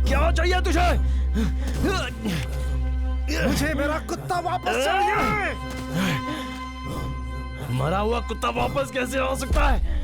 क्या चाहिए तुझे? मुझे मेरा कुत्ता वापस चाहिए। मरा हुआ कुत्ता वापस कैसे आ सकता है?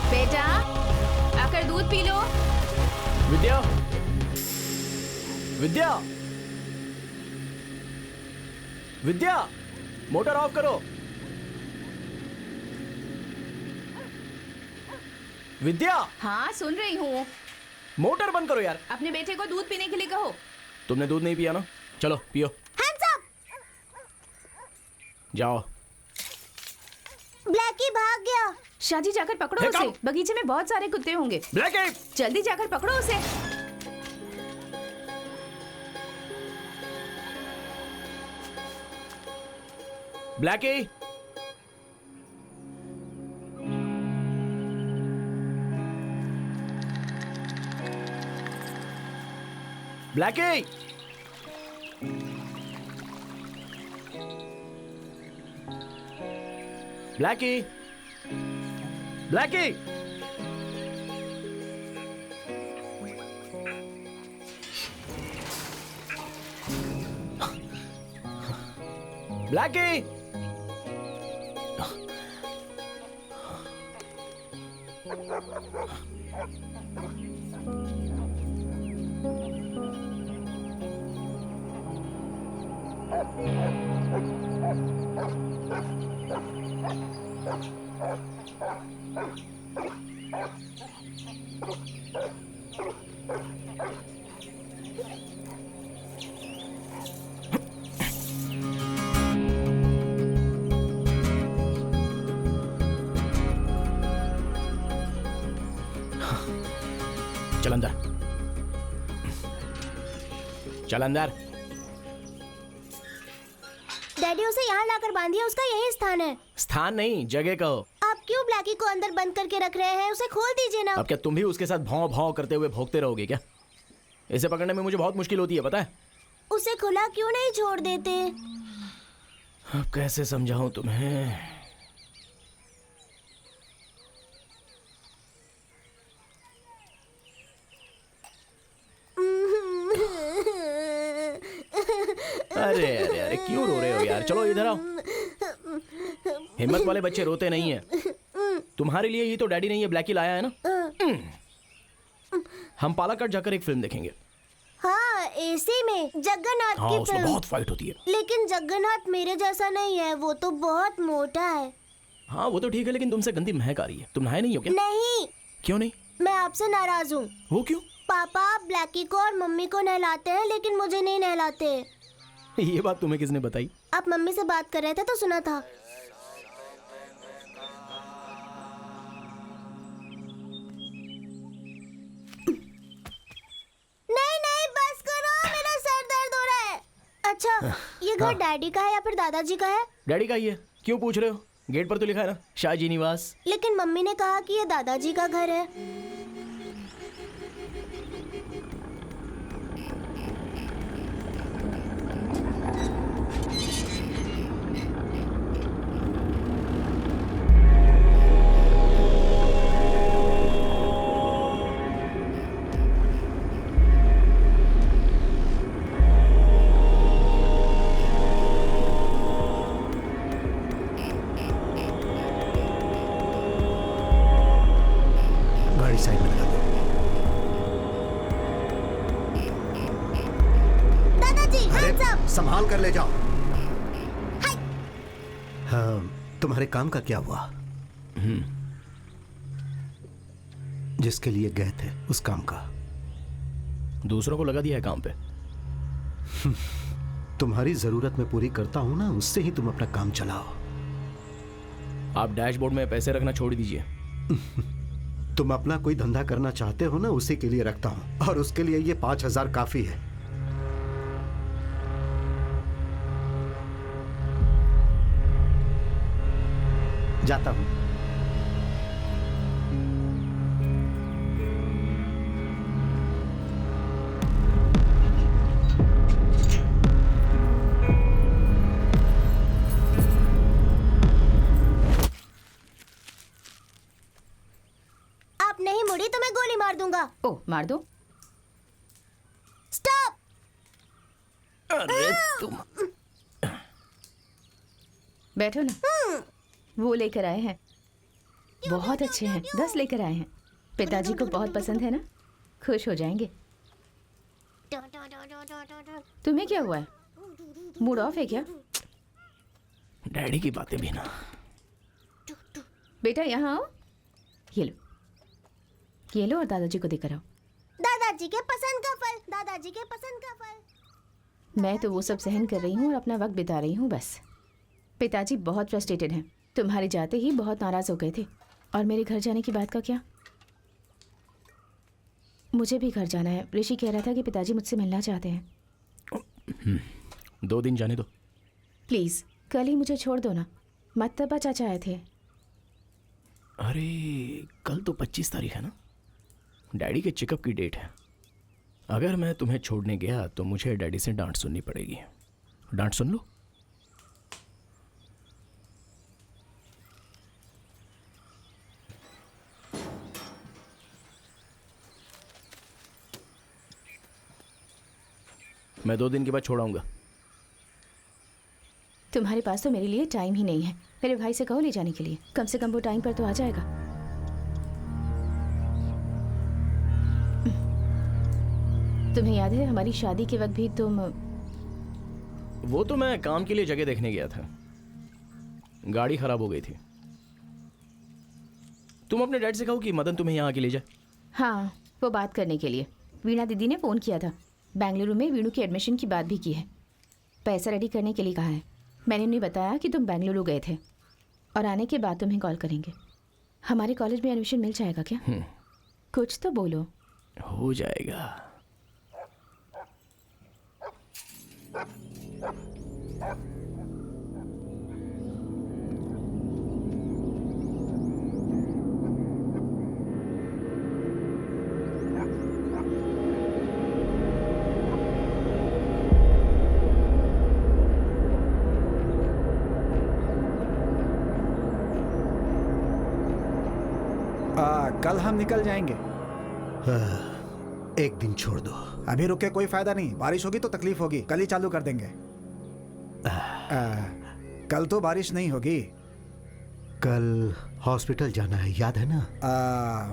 बेटा, आकर दूध P low. Vidya, Vidya, Vidya, motor of करो। विद्या, हाँ सुन रही हूँ। मोटर बंद करो यार। अपने बेटे को दूध पीने के लिए कहो। तुमने दूध नहीं पिया ना? चलो पियो। Hands up. जाओ। ब्लैकी भाग गया। शादी जाकर पकड़ो उसे। बगीचे में बहुत सारे कुत्ते होंगे। ब्लैकी, जल्दी जाकर पकड़ो उसे। Blackie, Blackie, Blackie, Blackie, Blackie, चल अंदर, चल अंदर। डैडी उसे यहाँ लाकर बांधिए, उसका यही स्थान है। स्थान नहीं, जगह कहो। आप क्यों ब्लैकी को अंदर बंद करके रख रहे हैं? उसे खोल दीजिए ना। अब क्या तुम भी उसके साथ भौं भौं करते हुए भौंकते रहोगे क्या? इसे पकड़ने में मुझे बहुत मुश्किल होती है, पता है? उसे खुला क्यों नहीं छोड़ देते? अब कैसे समझाऊं तुम्हें? अरे अरे अरे क्यों रो रहे हो यार? चलो इधर आओ। हिम्मत वाले बच्चे रोते नहीं है। तुम्हारे लिए ही तो डैडी ने ये ब्लैकी लाया है ना। हम पालाकट जाकर एक फिल्म देखेंगे। हाँ, एसी में जगन्नाथ हाँ, की उसमें फिल्म। बहुत फाइट होती है। लेकिन जगन्नाथ मेरे जैसा नहीं है, वो तो बहुत मोटा है। हाँ वो तो ठीक है, लेकिन तुमसे गंदी महक आ रही है। तुम नहाए नहीं हो क्या? नहीं, क्यों नहीं? मैं आपसे नाराज हूँ। वो क्यों? पापा ब्लैकी को और मम्मी को नहलाते हैं, लेकिन मुझे नहीं नहलाते। ये बात तुम्हें किसने बताई? आप मम्मी से बात कर रहे थे तो सुना था। नहीं नहीं, बस करो, मेरा सर दर्द हो रहा है। अच्छा, ये घर डैडी का है या फिर दादाजी का है? डैडी का ही है। क्यों पूछ रहे हो? गेट पर तो लिखा है ना, शाहजी निवास। लेकिन मम्मी ने कहा कि ये दादाजी का घर है। गाड़ी साइड में लगा दो। दादाजी, hands up! संभाल कर ले जाओ। हाँ, तुम्हारे काम का क्या हुआ? जिसके लिए गए थे उस काम का? दूसरों को लगा दिया है काम पे। तुम्हारी जरूरत मैं पूरी करता हूं ना, उससे ही तुम अपना काम चलाओ। आप डैशबोर्ड में पैसे रखना छोड़ दीजिए। तुम अपना कोई धंधा करना चाहते हो ना, उसी के लिए रखता हूं, और उसके लिए ये 5,000 काफी है। जाता हूं। आप नहीं मुड़ी तो मैं गोली मार दूंगा। ओ मार दो। स्टॉप! अरे तुम बैठो ना। वो लेकर आए हैं, बहुत अच्छे हैं। 10 लेकर आए हैं। पिताजी को बहुत पसंद है ना, खुश हो जाएंगे। तुम्हें क्या हुआ है? मूड ऑफ है क्या? डैडी की बातें भी ना। बेटा यहाँ आओ, ये लो, ये लो और दादाजी को देकर आओ। दादाजी के पसंद का फल, दादाजी के पसंद का फल। मैं तो वो सब सहन कर रही हूँ और अपना वक्त बिता रही हूँ बस। पिताजी बहुत फ्रस्ट्रेटेड हैं। तुम्हारे जाते ही बहुत नाराज हो गए थे। और मेरे घर जाने की बात का क्या? मुझे भी घर जाना है। ऋषि कह रहा था कि पिताजी मुझसे मिलना चाहते हैं। 2 दिन जाने दो। प्लीज़ कल ही मुझे छोड़ दो ना। मत्तबा चाचा आए थे। अरे कल तो 25 तारीख है ना, डैडी के चेकअप की डेट है। अगर मैं तुम्हें छोड़ने गया तो मुझे डैडी से डांट सुननी पड़ेगी। डांट सुन लो। मैं 2 दिन के बाद छोड़ आऊंगा। तुम्हारे पास तो मेरे लिए टाइम ही नहीं है। मेरे भाई से कहो ले जाने के लिए। कम से कम वो टाइम पर तो आ जाएगा। तुम्हें याद है हमारी शादी के वक्त भी तुम वो तो मैं काम के लिए जगह देखने गया था, गाड़ी खराब हो गई थी। तुम अपने डैड से कहो कि मदन तुम्हें यहाँ के ले जाए। हाँ, वो बात करने के लिए वीणा दीदी ने फ़ोन किया था। बेंगलुरु में वीणु की एडमिशन की बात भी की है, पैसा रेडी करने के लिए कहा है। मैंने उन्हें बताया कि तुम बेंगलुरु गए थे और आने के बाद तुम्हें कॉल करेंगे। हमारे कॉलेज में एडमिशन मिल जाएगा क्या? कुछ तो बोलो। हो जाएगा। कल हम निकल जाएंगे। एक दिन छोड़ दो। अभी रुक के कोई फायदा नहीं, बारिश होगी तो तकलीफ होगी। कल ही चालू कर देंगे। कल तो बारिश नहीं होगी। कल हॉस्पिटल जाना है, याद है ना?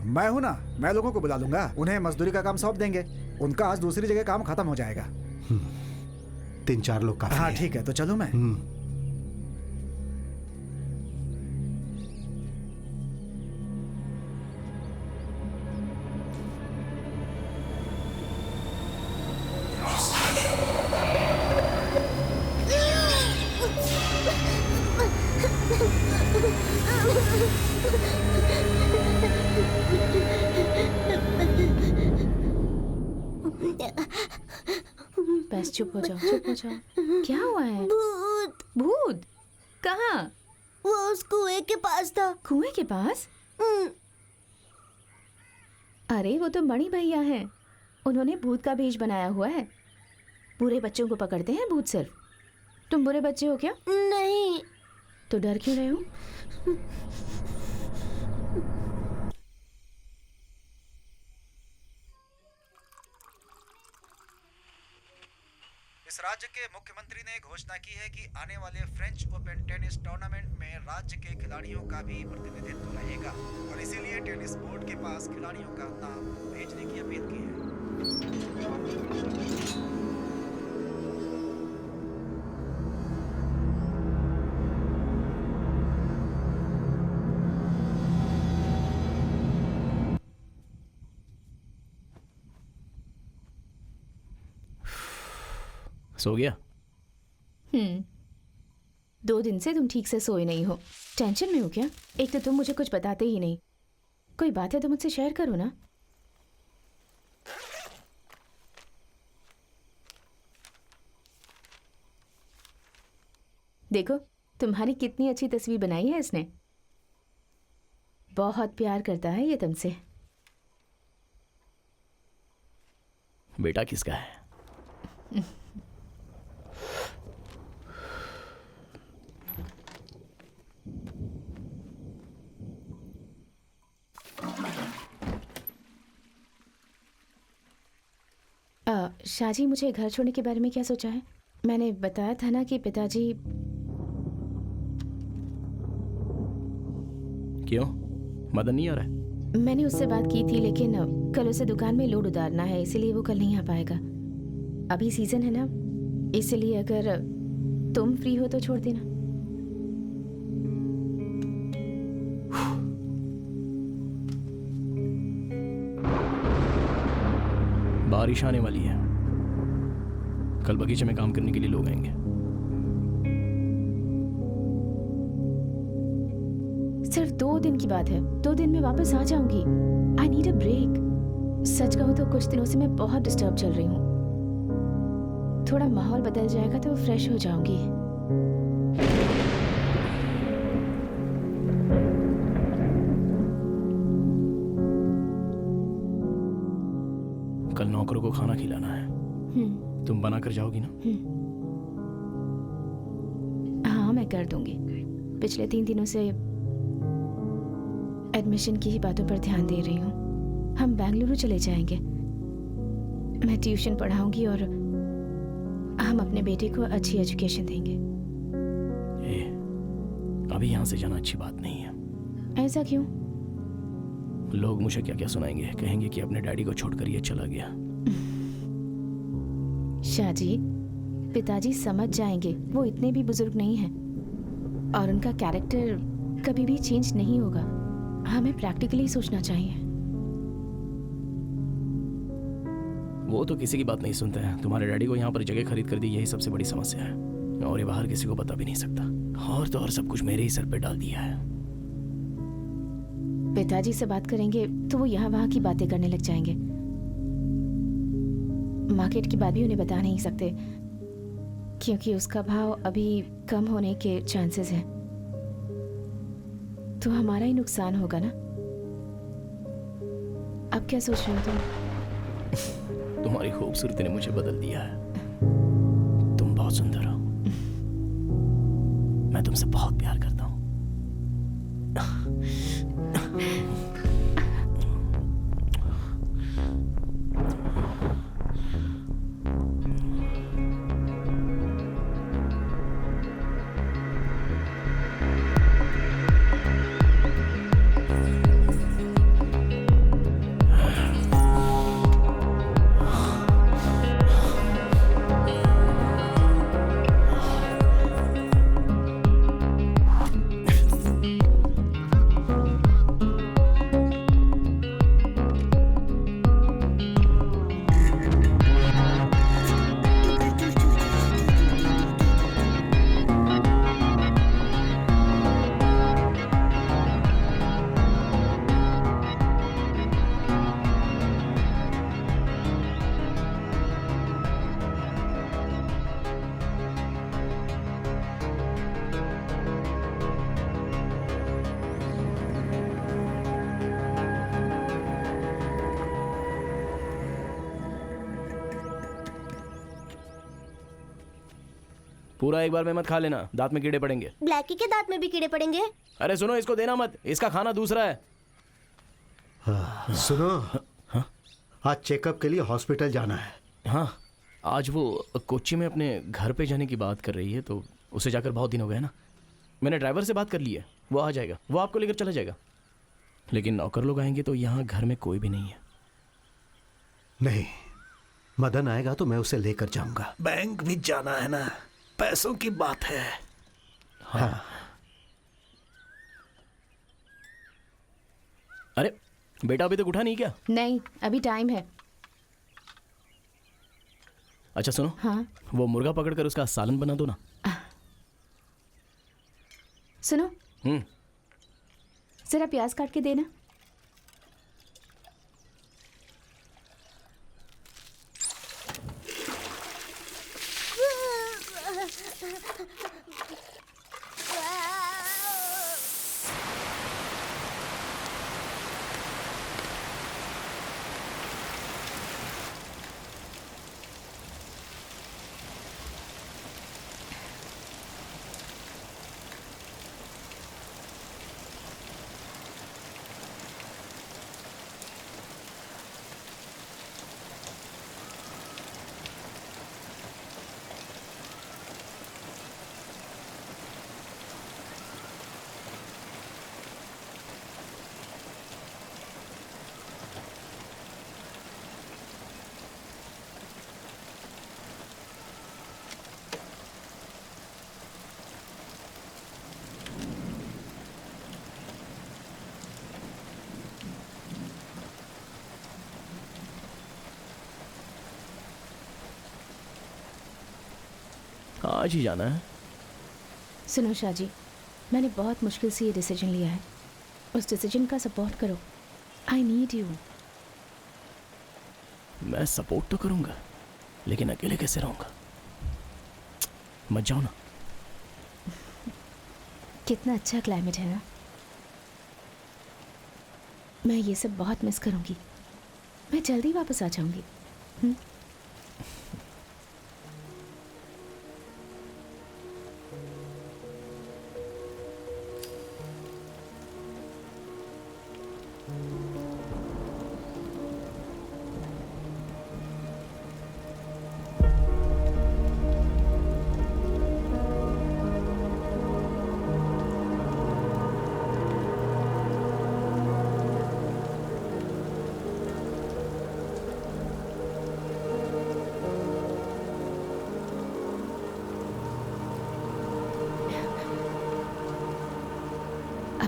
मैं हूं ना, मैं लोगों को बुला लूंगा, उन्हें मजदूरी का काम सौंप देंगे। उनका आज दूसरी जगह काम खत्म हो जाएगा। 3-4 लोग काफी हाँ है। ठीक है, तो चलूं मैं? बस चुप हो जाओ, चुप हो जाओ। क्या हुआ है? भूत। भूत? कहाँ? वो उस कुएं के पास था। कुएं के पास? अरे वो तो मणि भैया हैं, उन्होंने भूत का भेष बनाया हुआ है। बुरे बच्चों को पकड़ते हैं भूत सिर्फ। तुम बुरे बच्चे हो क्या? नहीं। तो डर क्यों रहे हो? इस राज्य के मुख्यमंत्री ने घोषणा की है कि आने वाले फ्रेंच ओपन टेनिस टूर्नामेंट में राज्य के खिलाड़ियों का भी प्रतिनिधित्व रहेगा और इसीलिए टेनिस बोर्ड के पास खिलाड़ियों का नाम भेजने की अपील की है। सो गया? 2 दिन से तुम ठीक से सोए नहीं हो। टेंशन में हो क्या? एक तो तुम मुझे कुछ बताते ही नहीं। कोई बात है तो मुझसे शेयर करो ना। देखो तुम्हारी कितनी अच्छी तस्वीर बनाई है इसने। बहुत प्यार करता है ये तुमसे। बेटा किसका है? शाहजी, मुझे घर छोड़ने के बारे में क्या सोचा है? मैंने बताया था ना कि पिताजी। क्यों, मदन नहीं आ रहा है? मैंने उससे बात की थी, लेकिन कल उसे दुकान में लोड उतारना है, इसीलिए वो कल नहीं आ पाएगा। अभी सीजन है ना, इसलिए अगर तुम फ्री हो तो छोड़ देना। बारिश आने वाली है, कल बगीचे में काम करने के लिए लोग आएंगे। सिर्फ 2 दिन की बात है, 2 दिन में वापस आ जाऊंगी। I need a break. सच कहूं तो कुछ दिनों से मैं बहुत डिस्टर्ब चल रही हूँ। थोड़ा माहौल बदल जाएगा तो फ्रेश हो जाऊंगी। कल नौकरों को खाना खिलाना है, तुम बना कर जाओगी ना? हाँ मैं कर दूंगी। पिछले 3 दिनों से एडमिशन की ही बातों पर ध्यान दे रही हूँ। हम बेंगलुरु चले जाएंगे, मैं ट्यूशन पढ़ाऊंगी और हम अपने बेटे को अच्छी एजुकेशन देंगे। अभी यहाँ से जाना अच्छी बात नहीं है। ऐसा क्यों? लोग मुझे क्या क्या सुनाएंगे, कहेंगे कि अपने डैडी को छोड़कर ये चला गया। शाहजी, पिताजी समझ जाएंगे, वो इतने भी बुजुर्ग नहीं हैं और उनका कैरेक्टर कभी भी चेंज नहीं होगा। हमें प्रैक्टिकली सोचना चाहिए। वो तो किसी की बात नहीं सुनते हैं। तुम्हारे डैडी को यहाँ पर जगह खरीद कर दी, यही सबसे बड़ी समस्या है, और ये बाहर किसी को पता भी नहीं सकता। और तो और सब कुछ मेरे ही सर पे डाल दिया है। पिताजी से बात करेंगे तो वो यहाँ वहाँ की बातें करने लग जाएंगे। मार्केट की बात भी उन्हें बता नहीं सकते क्योंकि उसका भाव अभी कम होने के चांसेस हैं। तो हमारा ही नुकसान होगा ना। अब क्या सोच रहे हो तुम? तुम्हारी खूबसूरती ने मुझे बदल दिया है। तुम बहुत सुंदर हो। मैं तुमसे बहुत प्यार करता हूँ। पूरा एक बार में मत खा लेना, दांत में कीड़े पड़ेंगे। ब्लैकी के दांत में भी कीड़े पड़ेंगे। अरे सुनो, इसको देना मत, इसका खाना दूसरा है। सुनो, आज चेकअप के लिए हॉस्पिटल जाना है। हाँ, आज वो कोच्चि में अपने घर पे जाने की बात कर रही है, तो उसे जाकर बहुत दिन हो गए ना। मैंने ड्राइवर से बात कर ली है, वो आ जाएगा, वो आपको लेकर चला जाएगा। लेकिन नौकर लोग आएंगे तो यहाँ घर में कोई भी नहीं है। नहीं, मदन आएगा तो मैं उसे लेकर जाऊंगा। बैंक भी जाना है ना, पैसों की बात है। हाँ। अरे बेटा अभी तक उठा नहीं क्या? नहीं, अभी टाइम है। अच्छा सुनो, हाँ वो मुर्गा पकड़कर उसका सालन बना दो ना। सुनो, हम्म, जरा प्याज काट के देना। आज ही जाना है। सुनो शाहजी, मैंने बहुत मुश्किल से ये डिसीजन लिया है। उस डिसीजन का सपोर्ट करो। I need you. मैं सपोर्ट तो करूंगा, लेकिन अकेले कैसे रहूंगा? मत जाओ ना। कितना अच्छा क्लाइमेट है ना। मैं ये सब बहुत मिस करूंगी। मैं जल्दी वापस आ जाऊंगी।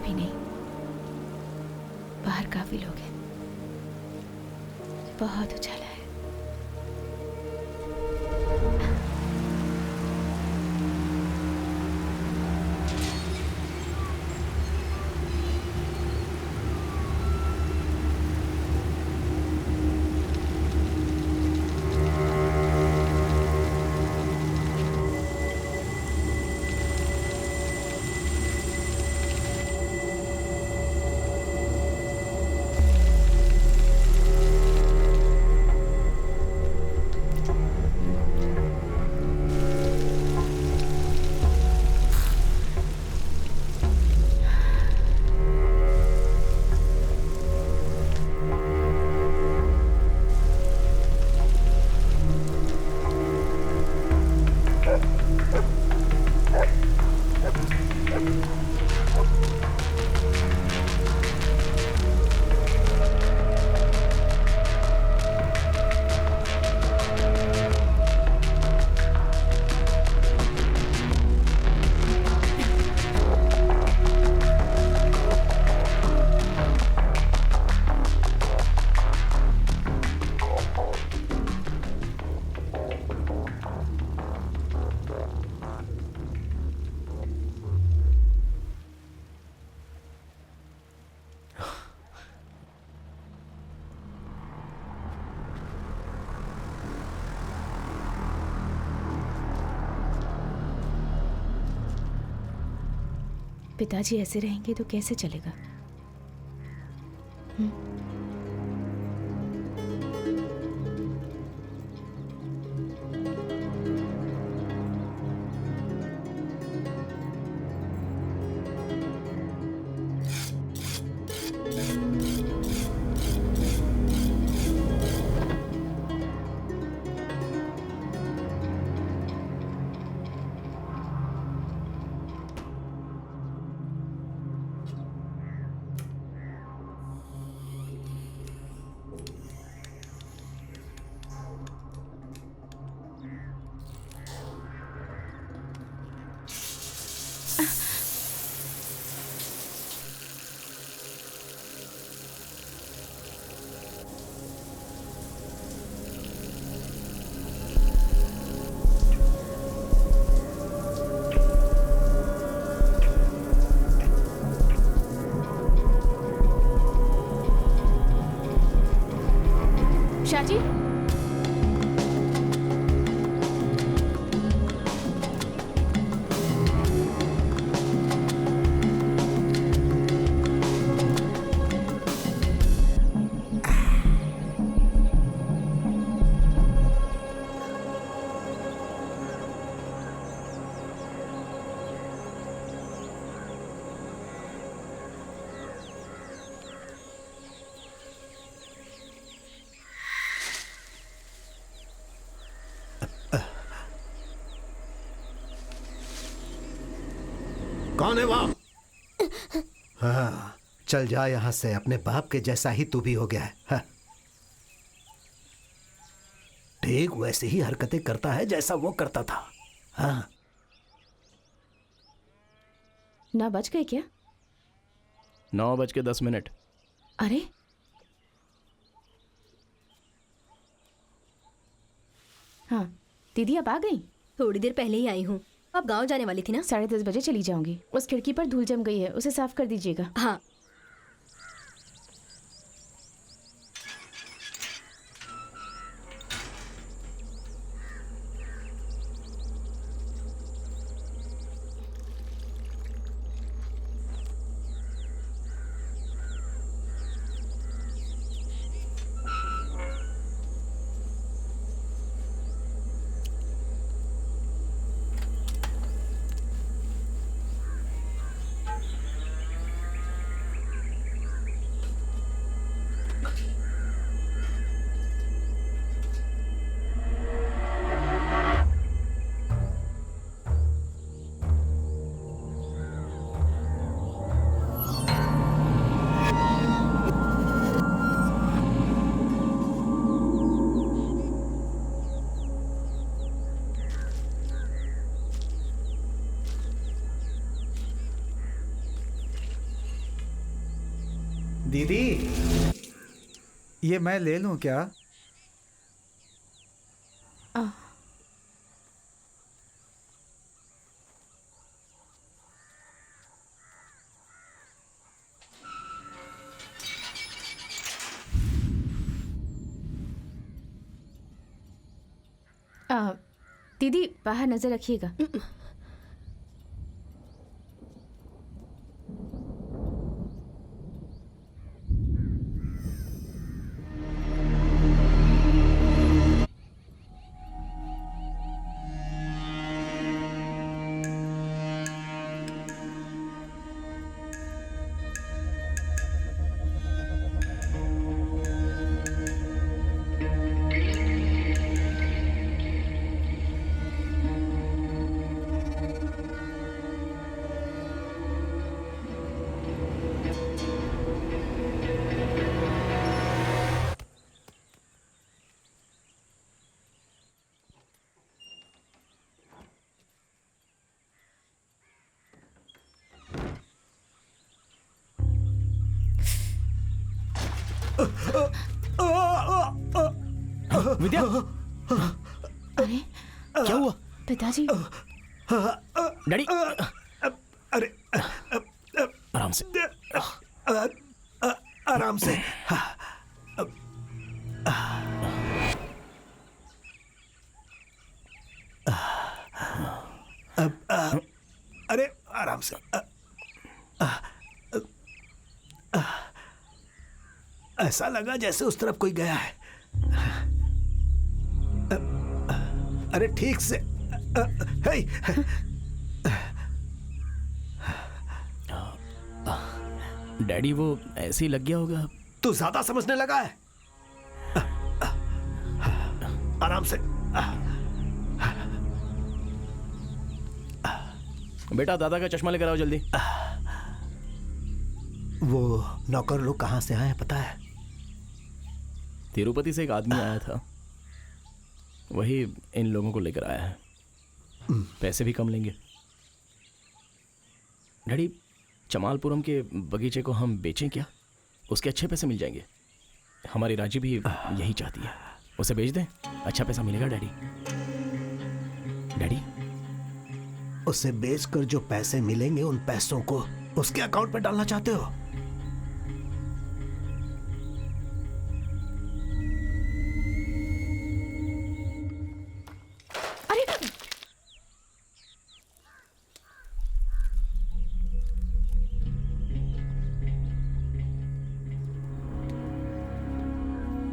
अभी नहीं, बाहर काफी लोग हैं, बहुत उजाला है। पिताजी ऐसे रहेंगे तो कैसे चलेगा? शाजी, कौन है वहां? हाँ, चल जा यहां से। अपने बाप के जैसा ही तू भी हो गया है। हाँ। ठीक वैसे ही हरकतें करता है जैसा वो करता था। हाँ। 9 बज गए क्या? 9:10। अरे हाँ, दीदी आप आ गई? थोड़ी देर पहले ही आई हूँ। अब गांव जाने वाली थी ना? 10:30 बजे चली जाऊंगी। उस खिड़की पर धूल जम गई है, उसे साफ कर दीजिएगा। हाँ। दीदी, ये मैं ले लूं क्या? दीदी बाहर नजर रखिएगा। विद्या, अरे क्या हुआ? पिताजी, डैडी, अरे आराम से। आराम से। अरे आराम से। ऐसा लगा जैसे उस तरफ कोई गया है। अरे ठीक से। हे, डैडी वो ऐसे ही लग गया होगा। तू ज्यादा समझने लगा है। आराम से। बेटा दादा का चश्मा लेकर आओ जल्दी। वो नौकर लोग कहां से आए हैं पता है? तिरुपति से एक आदमी आया था, वही इन लोगों को लेकर आया है। पैसे भी कम लेंगे। डैडी, चमालपुरम के बगीचे को हम बेचें क्या? उसके अच्छे पैसे मिल जाएंगे। हमारी राजी भी यही चाहती है। उसे बेच दें, अच्छा पैसा मिलेगा डैडी। डैडी, उसे बेचकर जो पैसे मिलेंगे उन पैसों को उसके अकाउंट में डालना चाहते हो? अरे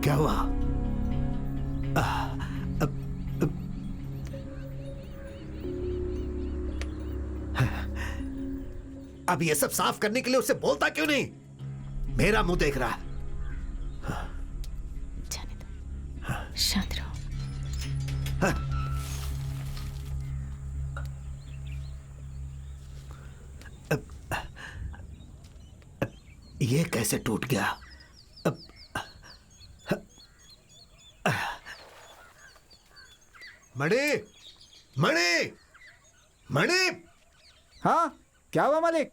क्या हुआ? अब ये सब साफ करने के लिए उससे बोलता क्यों नहीं? मेरा मुंह देख रहा है। जाने दो, शांत रहो। ये कैसे टूट गया? मणि, मणि, मणि। हाँ, क्या हुआ मालिक?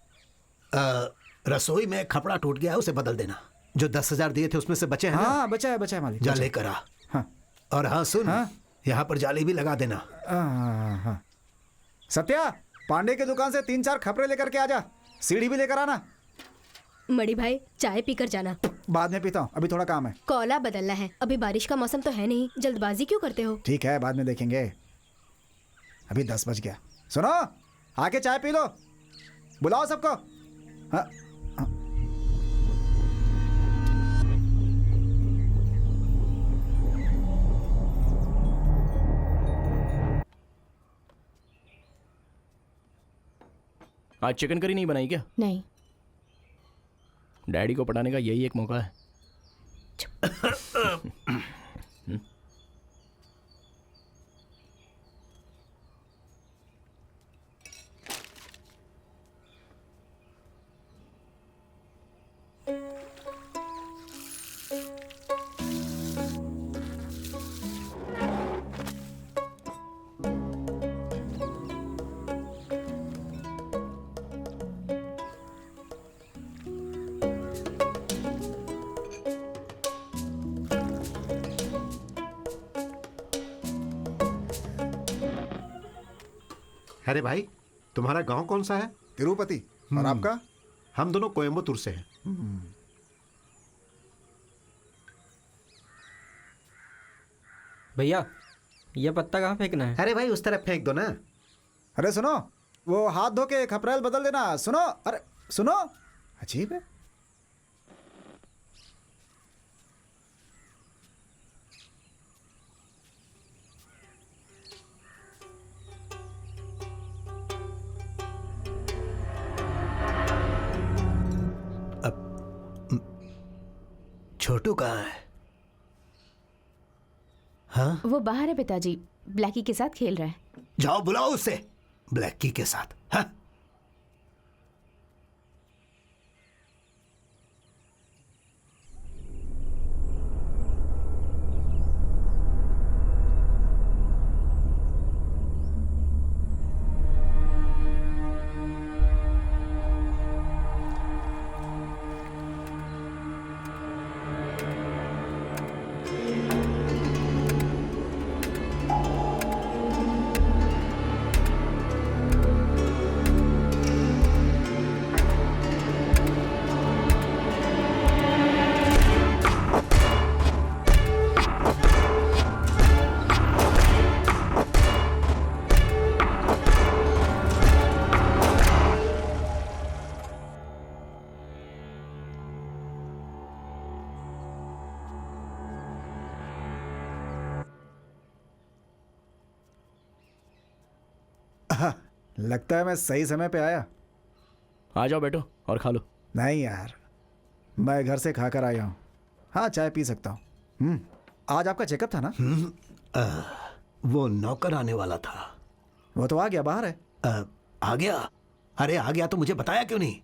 रसोई में कपड़ा टूट गया है, उसे बदल देना। जो 10,000 दिए थे उसमें से बचे हैं ना? हाँ, बचा है मालिक। जा बचा है। लेकर आ। हाँ और हाँ सुन, हाँ? यहाँ पर जाली भी लगा देना। हाँ। सत्या, पांडे की दुकान से 3-4 खपरे लेकर के आजा। सीढ़ी भी लेकर आना। मणि भाई, चाय पीकर जाना। बाद में पीता हूँ, अभी थोड़ा काम है। कोला बदलना है, अभी बारिश का मौसम तो है नहीं, जल्दबाजी क्यों करते हो? ठीक है, बाद में देखेंगे। अभी 10 बज गया। सुनो, आके चाय पी लो। बुलाओ सबको। हाँ। आज चिकन करी नहीं बनाई क्या? नहीं। डैडी को पटाने का यही एक मौका है। अरे भाई, तुम्हारा गांव कौन सा है? तिरुपति। और आपका? हम दोनों कोयम्बतूर से हैं। भैया ये पत्ता कहाँ फेंकना है? अरे भाई, उस तरफ फेंक दो ना। अरे सुनो, वो हाथ धो के खपरेल बदल देना। सुनो, अरे सुनो, अजीब है। छोटू कहाँ है? हाँ, वो बाहर है पिताजी, ब्लैकी के साथ खेल रहा है। जाओ बुलाओ उसे, ब्लैकी के साथ। हाँ, लगता है मैं सही समय पे आया। आ जाओ बैठो और खा लो। नहीं यार, मैं घर से खाकर आया हूँ। हाँ, चाय पी सकता हूँ। आज आपका चेकअप था ना? वो नौकर आने वाला था। वो तो आ गया, बाहर है। आ गया? अरे आ गया तो मुझे बताया क्यों नहीं?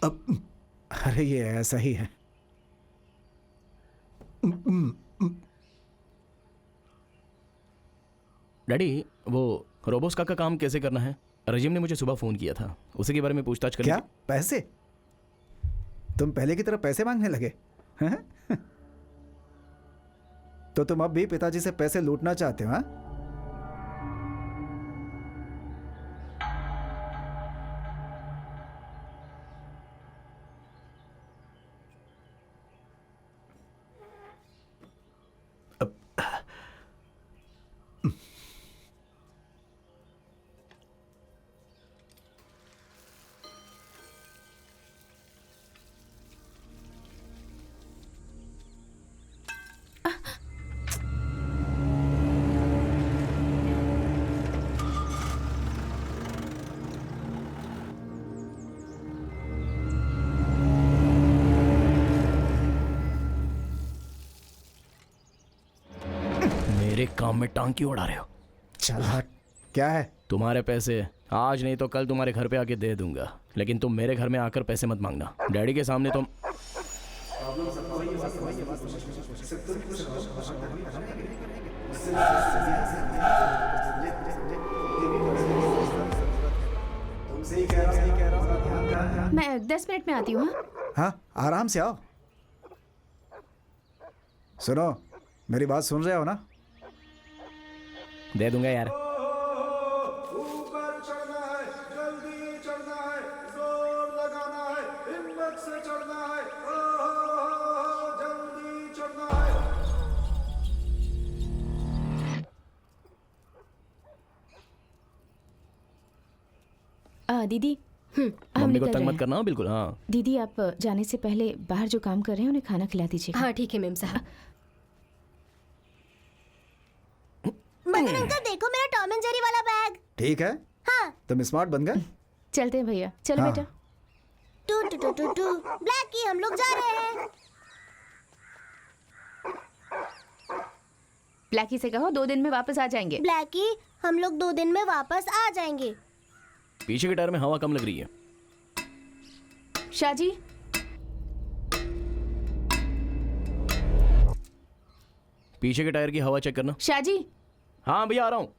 अब अरे ये ऐसा ही है। डैडी, वो रोबोस्का का काम कैसे करना है? रजीम ने मुझे सुबह फोन किया था, उसी के बारे में पूछताछ करनी क्या पैसे? तुम पहले की तरह पैसे मांगने लगे हैं? तो तुम अब भी पिताजी से पैसे लूटना चाहते हो? हाँ, मेरे काम में टांग क्यों उड़ा रहे हो? चल हट। क्या है? तुम्हारे पैसे आज नहीं तो कल तुम्हारे घर पे आके दे दूंगा, लेकिन तुम मेरे घर में आकर पैसे मत मांगना। डैडी के सामने तुम मैं 10 मिनट में आती हूँ। हाँ? हाँ, आराम से आओ। सुनो, मेरी बात सुन रहे हो ना? दे दूंगा यार। ऊपर चढ़ना है, जल्दी चढ़ना है, जोर लगाना है, हिम्मत से चढ़ना है, जल्दी चढ़ना है। दीदी, हम मम्मी को निकल तंग रहे मत हैं। करना। बिल्कुल हाँ। दीदी, आप जाने से पहले बाहर जो काम कर रहे हैं उन्हें खाना खिला दीजिए। हाँ ठीक है मेम साहब। मदन अंकल देखो मेरा टॉम एंड जेरी वाला बैग। ठीक है, हाँ। तुम स्मार्ट बन गए। चलते हैं भैया, चलो हाँ। बेटा। Two two two two two Blackie, हम लोग जा रहे हैं। ब्लैकी से कहो 2 दिन में वापस आ जाएंगे। ब्लैकी, हम लोग 2 दिन में वापस आ जाएंगे। पीछे के टायर में हवा कम लग रही है। शाहजी, पीछे के टायर की हवा चेक करना। शाहजी। हाँ भैया आ रहा हूँ।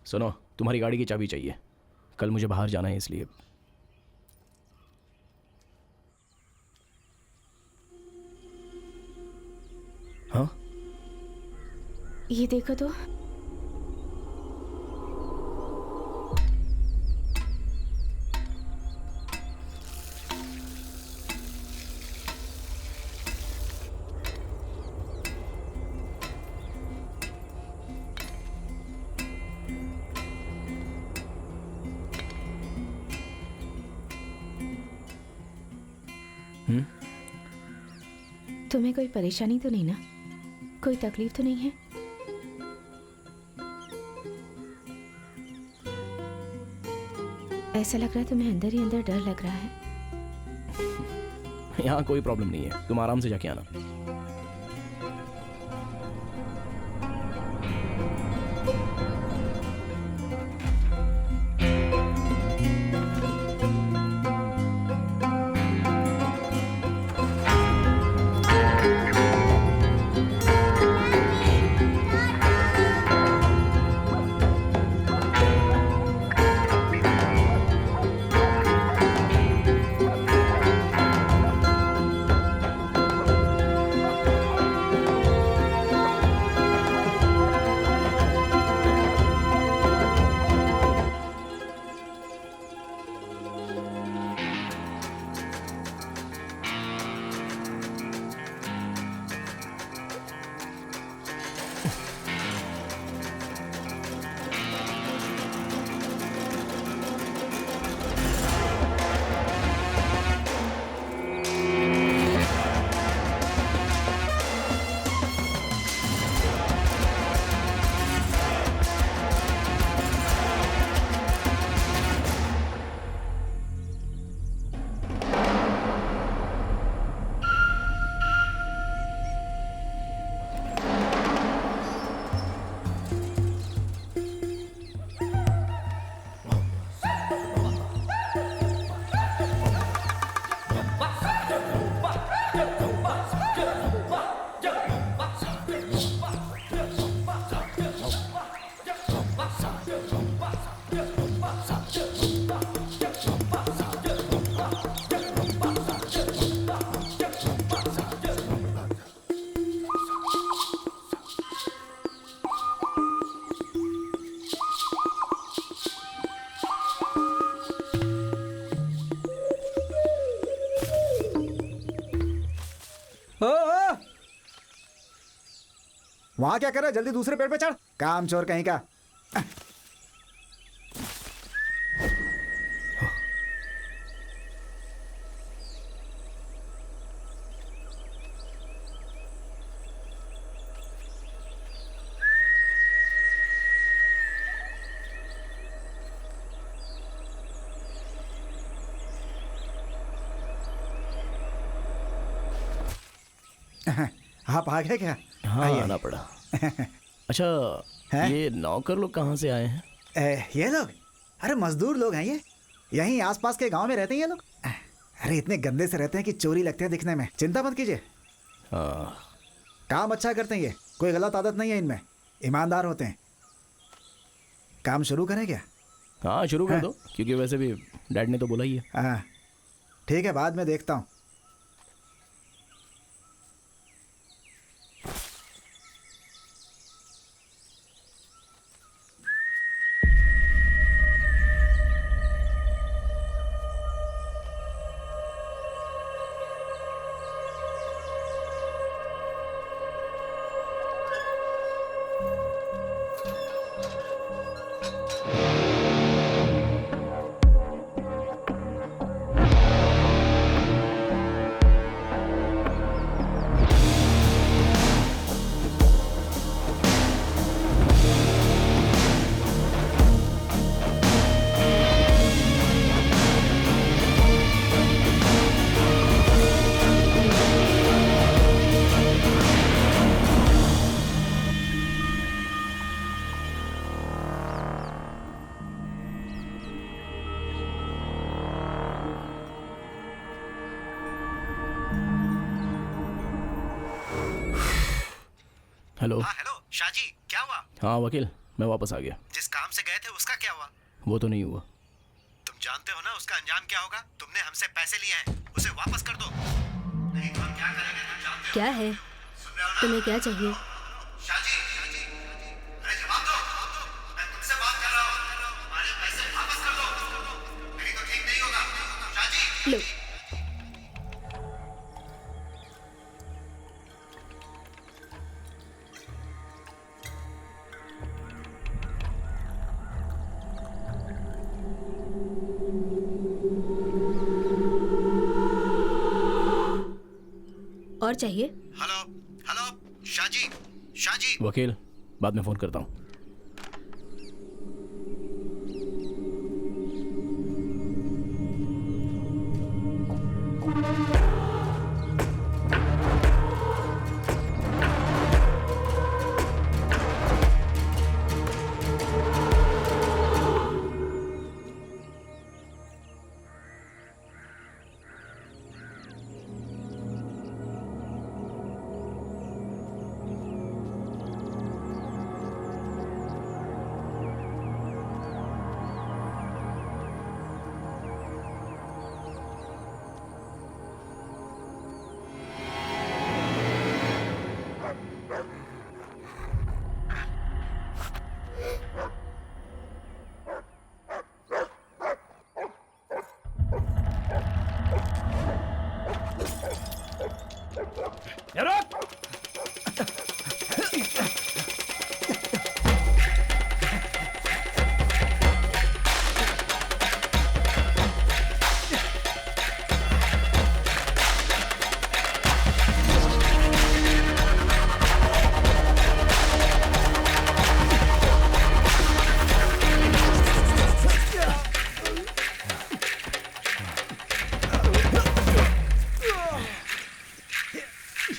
सुनो, तुम्हारी गाड़ी की चाबी चाहिए, कल मुझे बाहर जाना है इसलिए। हाँ, ये देखो तो। तुम्हें कोई परेशानी तो नहीं ना? कोई तकलीफ तो नहीं है? ऐसा लग रहा है तुम्हें अंदर ही अंदर डर लग रहा है। यहाँ कोई प्रॉब्लम नहीं है, तुम आराम से जाके आना। वहां क्या कर रहा है? जल्दी दूसरे पेड़ पे चढ़, काम चोर कहीं का। आप आ गए क्या? हाँ, आइए। आना पड़ा। अच्छा, हैं? ये नौकर लोग कहाँ से आए हैं? ये लोग, अरे मजदूर लोग हैं ये, यहीं आसपास के गांव में रहते हैं ये लोग। अरे इतने गंदे से रहते हैं कि चोरी लगते हैं दिखने में। चिंता मत कीजिए, हाँ, काम अच्छा करते हैं ये, कोई गलत आदत नहीं है इनमें, ईमानदार होते हैं। काम शुरू करें क्या? हाँ शुरू कर दो, क्योंकि वैसे भी डैड ने तो बोला ही है। हाँ ठीक है, बाद में देखता हूँ। हेलो। हाँ हेलो शाहजी, क्या हुआ? हाँ वकील, मैं वापस आ गया। जिस काम से गए थे उसका क्या हुआ? वो तो नहीं हुआ। तुम जानते हो ना उसका अंजाम क्या होगा? तुमने हमसे पैसे लिए हैं, उसे वापस कर दो, नहीं तो हम क्या करेंगे तुम जानते हो। क्या है? तुम्हें क्या चाहिए? शाहजी, अरे जवाब दो, मैं तुमसे बात कर रहा हूँ, हमारे पैसे वापस कर दो, नहीं तो ठीक नहीं होगा। शाहजी लो, चाहिए? हेलो हेलो शाजी शाजी वकील बाद में फ़ोन करता हूँ.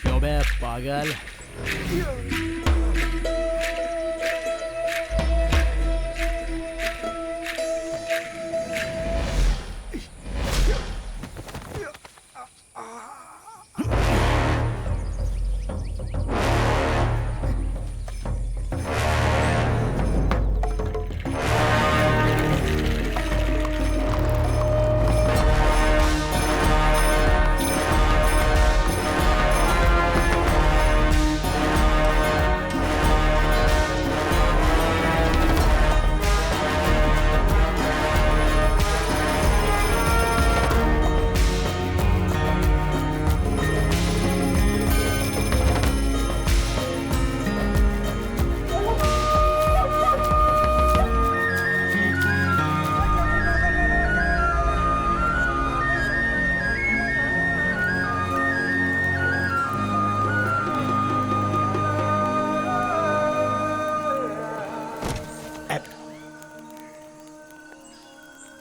क्यों बे पागल.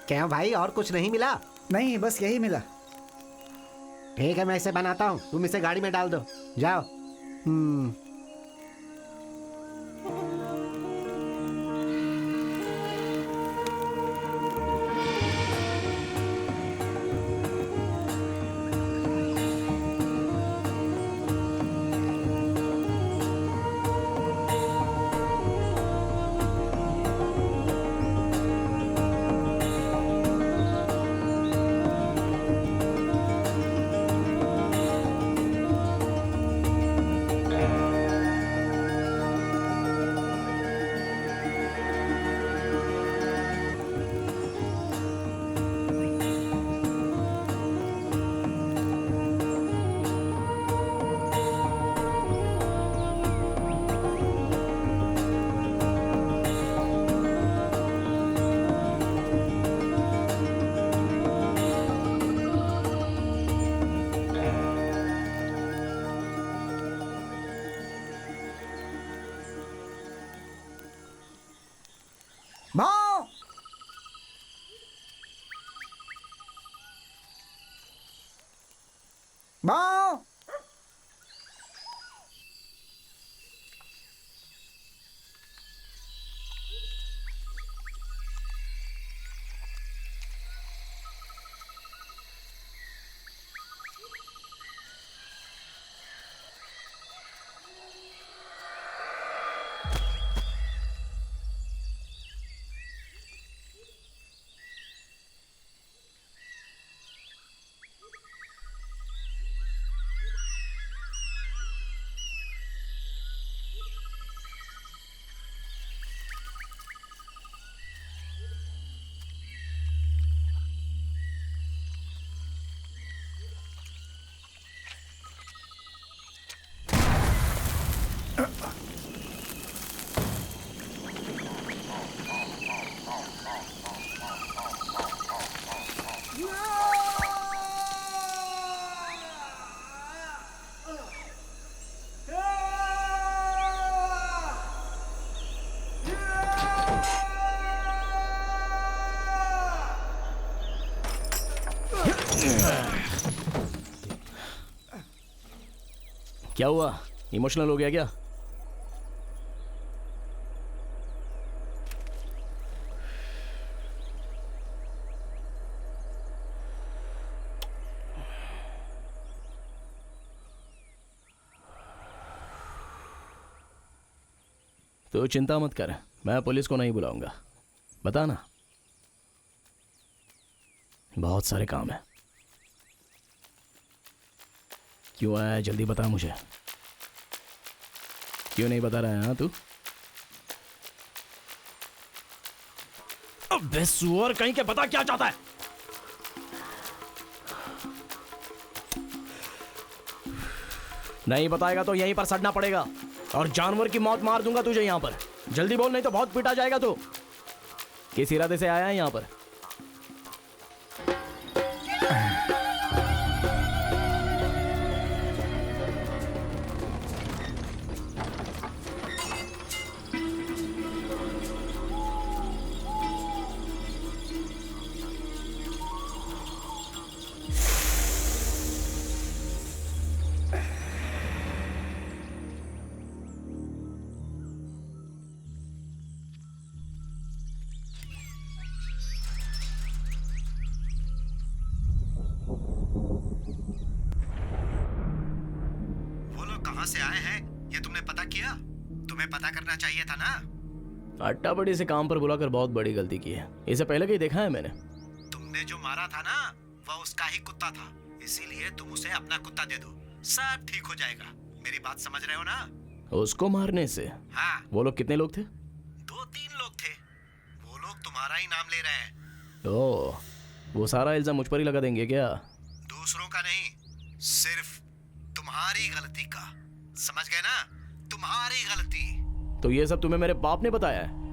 क्या भाई और कुछ नहीं मिला? नहीं, बस यही मिला. ठीक है, मैं इसे बनाता हूँ, तुम इसे गाड़ी में डाल दो. जाओ. माँ! माँ! क्या हुआ, इमोशनल हो गया क्या? तो चिंता मत कर, मैं पुलिस को नहीं बुलाऊंगा। बता ना, बहुत सारे काम है। क्यों आया है, जल्दी बता मुझे। क्यों नहीं बता रहा है? हाँ तू, अबे सुअर कहीं के, बता क्या चाहता है। नहीं बताएगा तो यहीं पर सड़ना पड़ेगा और जानवर की मौत मार दूंगा तुझे यहां पर। जल्दी बोल, नहीं तो बहुत पीटा जाएगा तू। किस इरादे से आया है यहां पर? से आए हैं ये तुमने पता किया? तुम्हें पता करना चाहिए था ना। अट्टा बड़ी से काम पर बुलाकर बहुत बड़ी गलती की है। इसे पहले कहीं देखा है मैंने। तुमने जो मारा था ना वह उसका ही कुत्ता था, इसीलिए तुम उसे अपना कुत्ता दे दो, सब ठीक हो जाएगा। मेरी बात समझ रहे हो ना? उसको मारने से? हाँ। वो लोग कितने लोग थे? 2-3 लोग थे। वो लोग तुम्हारा ही नाम ले रहे हैं। ओह, वो सारा इल्जाम मुझ पर ही लगा देंगे क्या? दूसरों का नहीं, सिर्फ तुम्हारी गलती का। समझ गए ना? तुम्हारी गलती। तो ये सब तुम्हें मेरे बाप ने बताया है?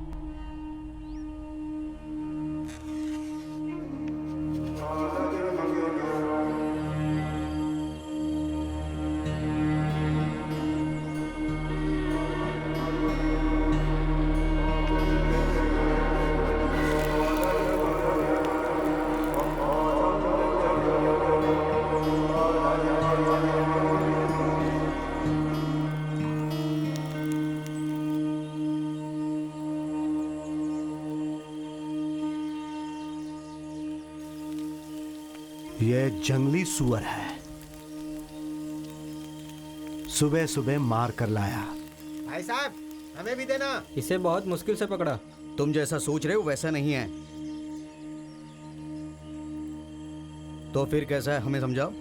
ये जंगली सुअर है, सुबह सुबह मार कर लाया। भाई साहब, हमें भी देना। इसे बहुत मुश्किल से पकड़ा। तुम जैसा सोच रहे हो वैसा नहीं है। तो फिर कैसा है, हमें समझाओ।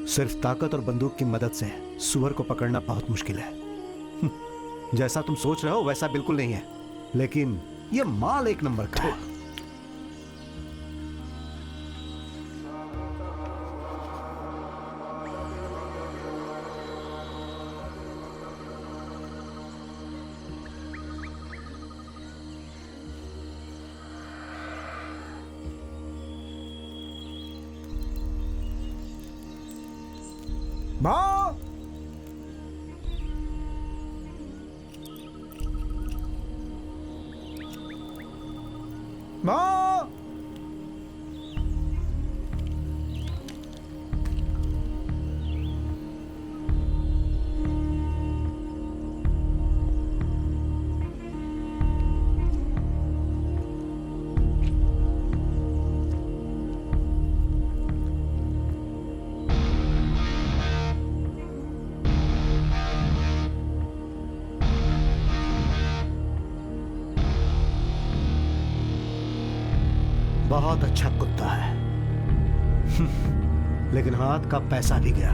सिर्फ ताकत और बंदूक की मदद से सुअर को पकड़ना बहुत मुश्किल है। जैसा तुम सोच रहे हो वैसा बिल्कुल नहीं है, लेकिन यह माल एक नंबर का है। भाव भाव बहुत अच्छा कुत्ता है, लेकिन हाथ का पैसा भी गया।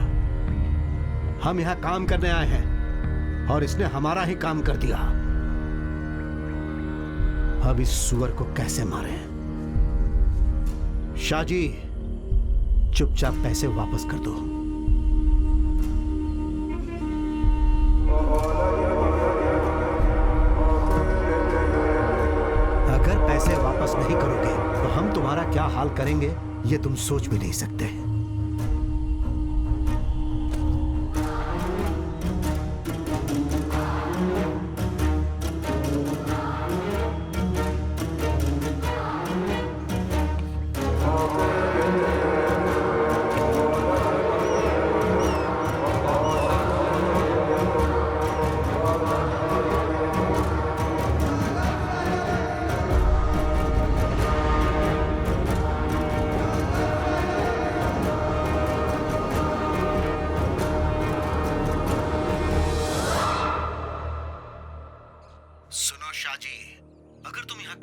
हम यहां काम करने आए हैं और इसने हमारा ही काम कर दिया। अब इस सुअर को कैसे मारें? शाहजी, चुपचाप पैसे वापस कर दो। अगर पैसे वापस नहीं करोगे तो हम तुम्हारा क्या हाल करेंगे ये तुम सोच भी नहीं सकते।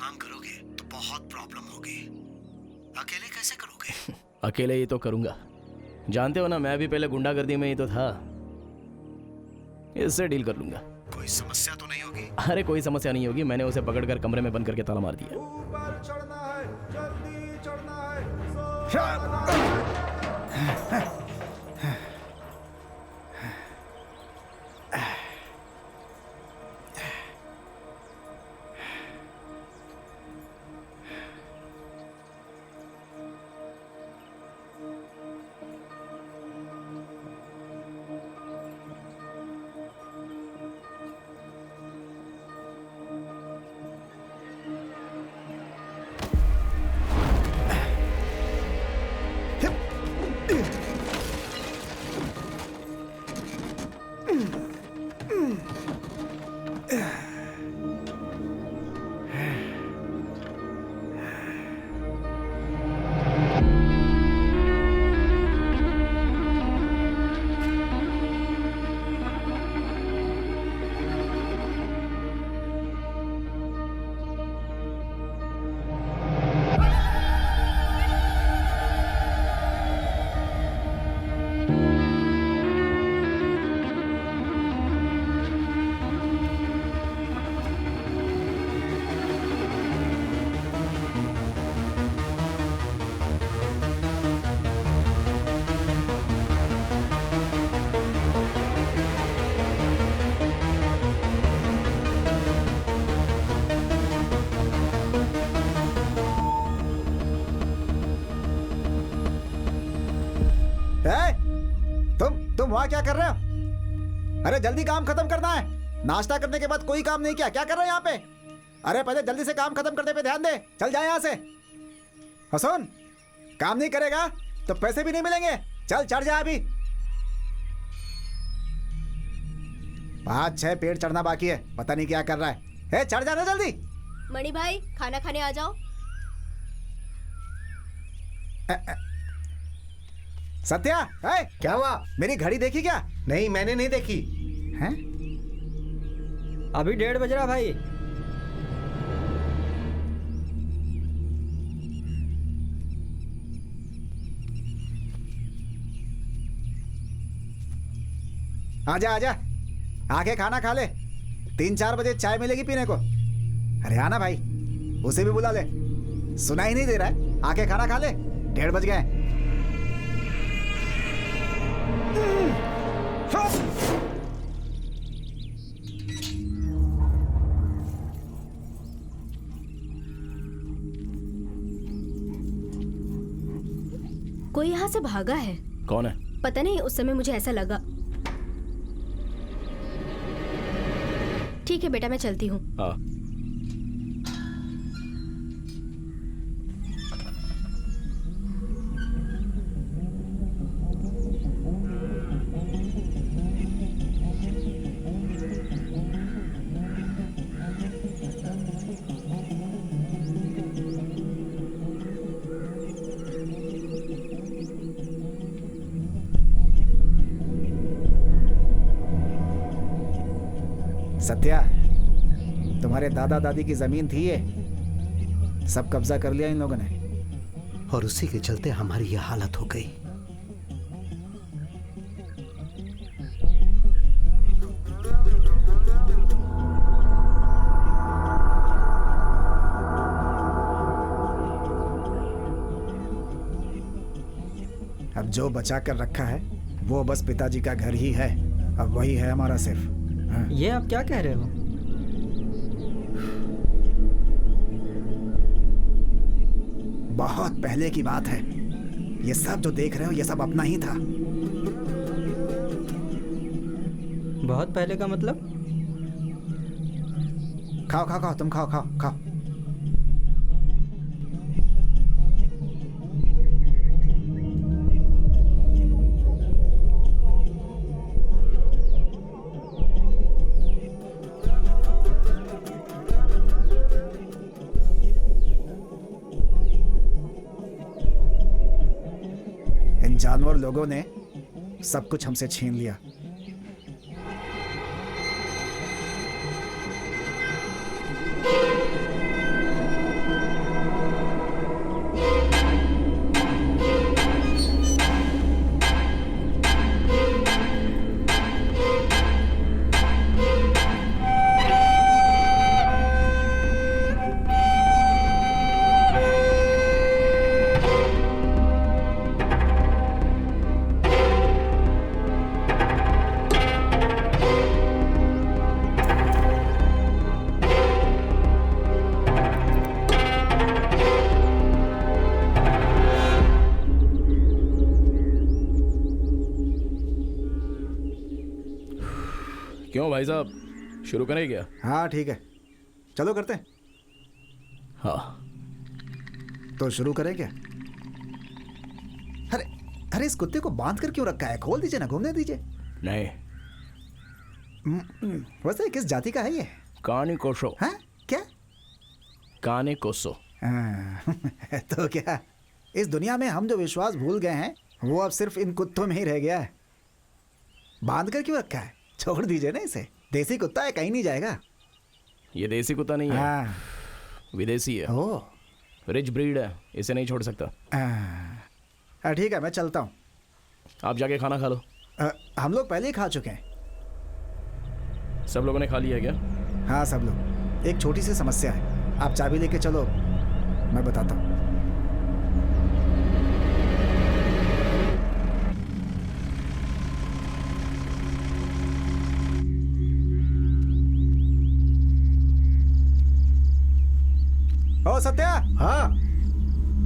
काम करोगे तो बहुत प्रॉब्लम होगी। अकेले कैसे करोगे? अकेले ही तो करूंगा। जानते हो ना, मैं भी पहले गुंडागर्दी में ही तो था। इससे डील कर लूंगा। कोई समस्या तो नहीं होगी? अरे कोई समस्या नहीं होगी। मैंने उसे पकड़कर कमरे में बंद करके ताला मार दिया। ऊपर चढ़ना है, जल्दी चढ़ना है। तुम वहां क्या कर रहे हो? अरे जल्दी काम खत्म करना है। नाश्ता करने के बाद कोई काम नहीं किया, क्या कर रहे हो यहाँ पे? अरे पहले जल्दी से काम खत्म करने पे ध्यान दे। चल जाए यहाँ से। हसन, काम नहीं करेगा तो पैसे भी नहीं मिलेंगे। चल चढ़ जा अभी। 5-6 पेड़ चढ़ना बाकी है, पता नहीं क्या कर रहा है। चढ़ जाना जल्दी। मणि भाई, खाना खाने आ जाओ। सत्या, क्या हुआ? मेरी घड़ी देखी क्या? नहीं, मैंने नहीं देखी। हैं? अभी 1:30 बज रहा भाई। आजा आजा, आके खाना खा ले। 3-4 बजे चाय मिलेगी पीने को। अरे आना भाई, उसे भी बुला ले। सुना ही नहीं दे रहा है? आके खाना खा ले, 1:30 बज गए। कोई यहाँ से भागा है। कौन है? पता नहीं, उस समय मुझे ऐसा लगा। ठीक है बेटा, मैं चलती हूँ। हाँ। सत्या, तुम्हारे दादा दादी की जमीन थी ये, सब कब्जा कर लिया इन लोगों ने। और उसी के चलते हमारी यह हालत हो गई। अब जो बचा कर रखा है वो बस पिताजी का घर ही है। अब वही है हमारा सिर्फ। हाँ। ये आप क्या कह रहे हो? बहुत पहले की बात है। ये सब जो देख रहे हो ये सब अपना ही था। बहुत पहले का मतलब? खाओ खाओ खाओ, तुम खाओ खाओ खाओ। इन जानवर लोगों ने सब कुछ हमसे छीन लिया। क्यों भाई साहब, शुरू करें क्या? हाँ ठीक है, चलो करते हैं। हाँ तो शुरू करें क्या? अरे अरे, इस कुत्ते को बांध कर क्यों रखा है? खोल दीजिए ना, घूमने दीजिए। नहीं, वैसे किस जाति का है ये? कानी कोसो। हाँ क्या? काने कोसो। तो क्या इस दुनिया में हम जो विश्वास भूल गए हैं वो अब सिर्फ इन कुत्तों में ही रह गया है? बांध कर क्यों रखा है? छोड़ दीजिए ना इसे, देसी कुत्ता है, कहीं नहीं जाएगा। ये देसी कुत्ता नहीं है, हाँ। विदेशी है। ओह, रिच ब्रीड है, इसे नहीं छोड़ सकता। ठीक है, मैं चलता हूँ। आप जाके खाना खा लो। हम लोग पहले ही खा चुके हैं। सब लोगों ने खा लिया है क्या? हाँ सब लोग। एक छोटी सी समस्या है, आप चाबी लेके चलो, मैं बताता हूँ। ओ सत्या। हाँ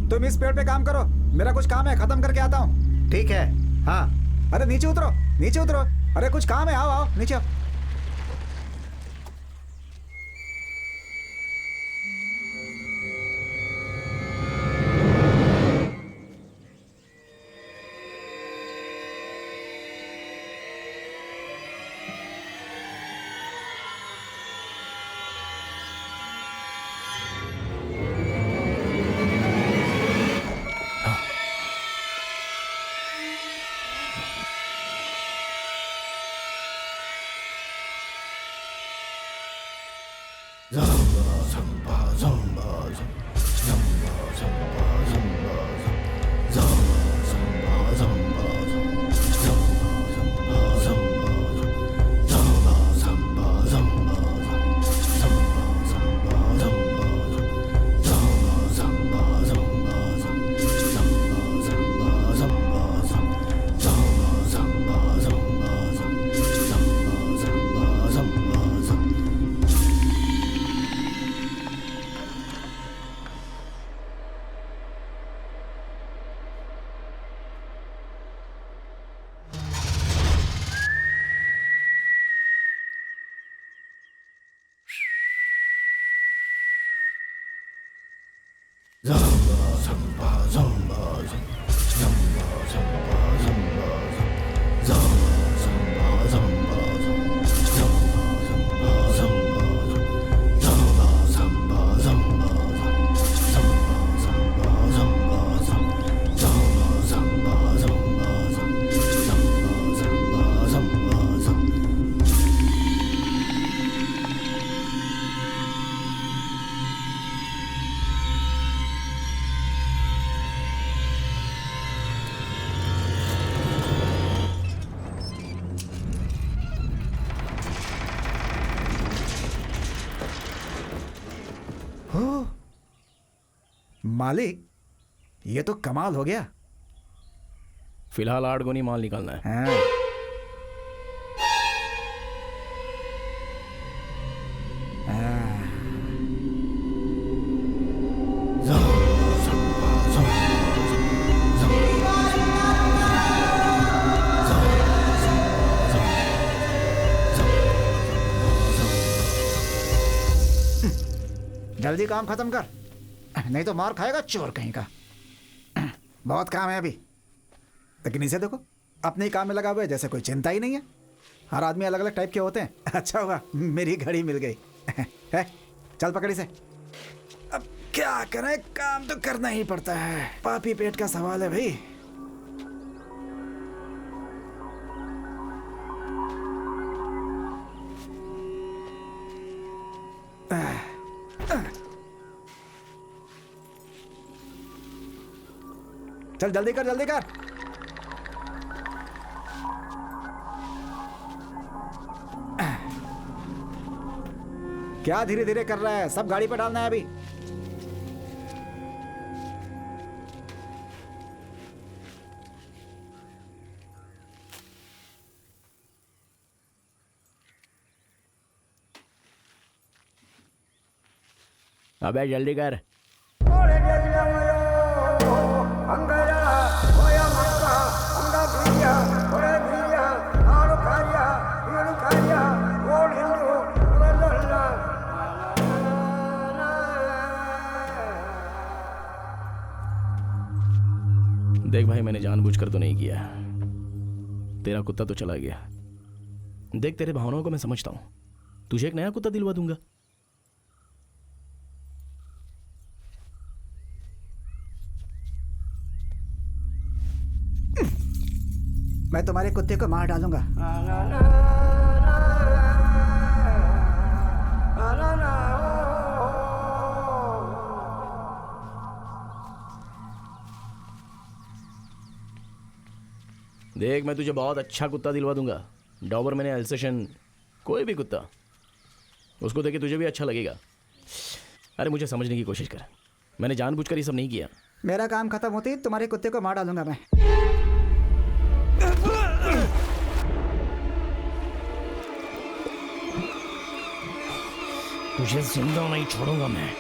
तुम इस पेड़ पे काम करो, मेरा कुछ काम है, खत्म करके आता हूँ। ठीक है। हाँ अरे नीचे उतरो, नीचे उतरो। अरे कुछ काम है, आओ आओ नीचे आओ। मालिक, ये तो कमाल हो गया। फिलहाल 8 गुनी माल निकालना है। हाँ। जल्दी काम खत्म कर, नहीं तो मार खाएगा चोर कहीं का। बहुत काम है अभी, लेकिन इसे देखो, अपने ही काम में लगा हुआ है, जैसे कोई चिंता ही नहीं है। हर आदमी अलग अलग टाइप के होते हैं। अच्छा हुआ मेरी घड़ी मिल गई। है, चल पकड़ इसे। अब क्या करें, काम तो करना ही पड़ता है, पापी पेट का सवाल है भाई। चल जल्दी कर, जल्दी कर। क्या धीरे धीरे कर रहा है, सब गाड़ी पे डालना है अभी। अबे जल्दी कर। जानबूझकर तो नहीं किया। तेरा कुत्ता तो चला गया। देख, तेरे भावनाओं को मैं समझता हूं। तुझे एक नया कुत्ता दिलवा दूंगा। मैं तुम्हारे कुत्ते को मार डालूंगा। देख, मैं तुझे बहुत अच्छा कुत्ता दिलवा दूंगा। डॉबरमैन या एल्सेशन, कोई भी कुत्ता, उसको देखे तुझे भी अच्छा लगेगा। अरे मुझे समझने की कोशिश कर, मैंने जानबूझकर ये सब नहीं किया। मेरा काम खत्म होते ही तुम्हारे कुत्ते को मार डालूंगा मैं। तुझे जिंदा नहीं छोड़ूंगा मैं।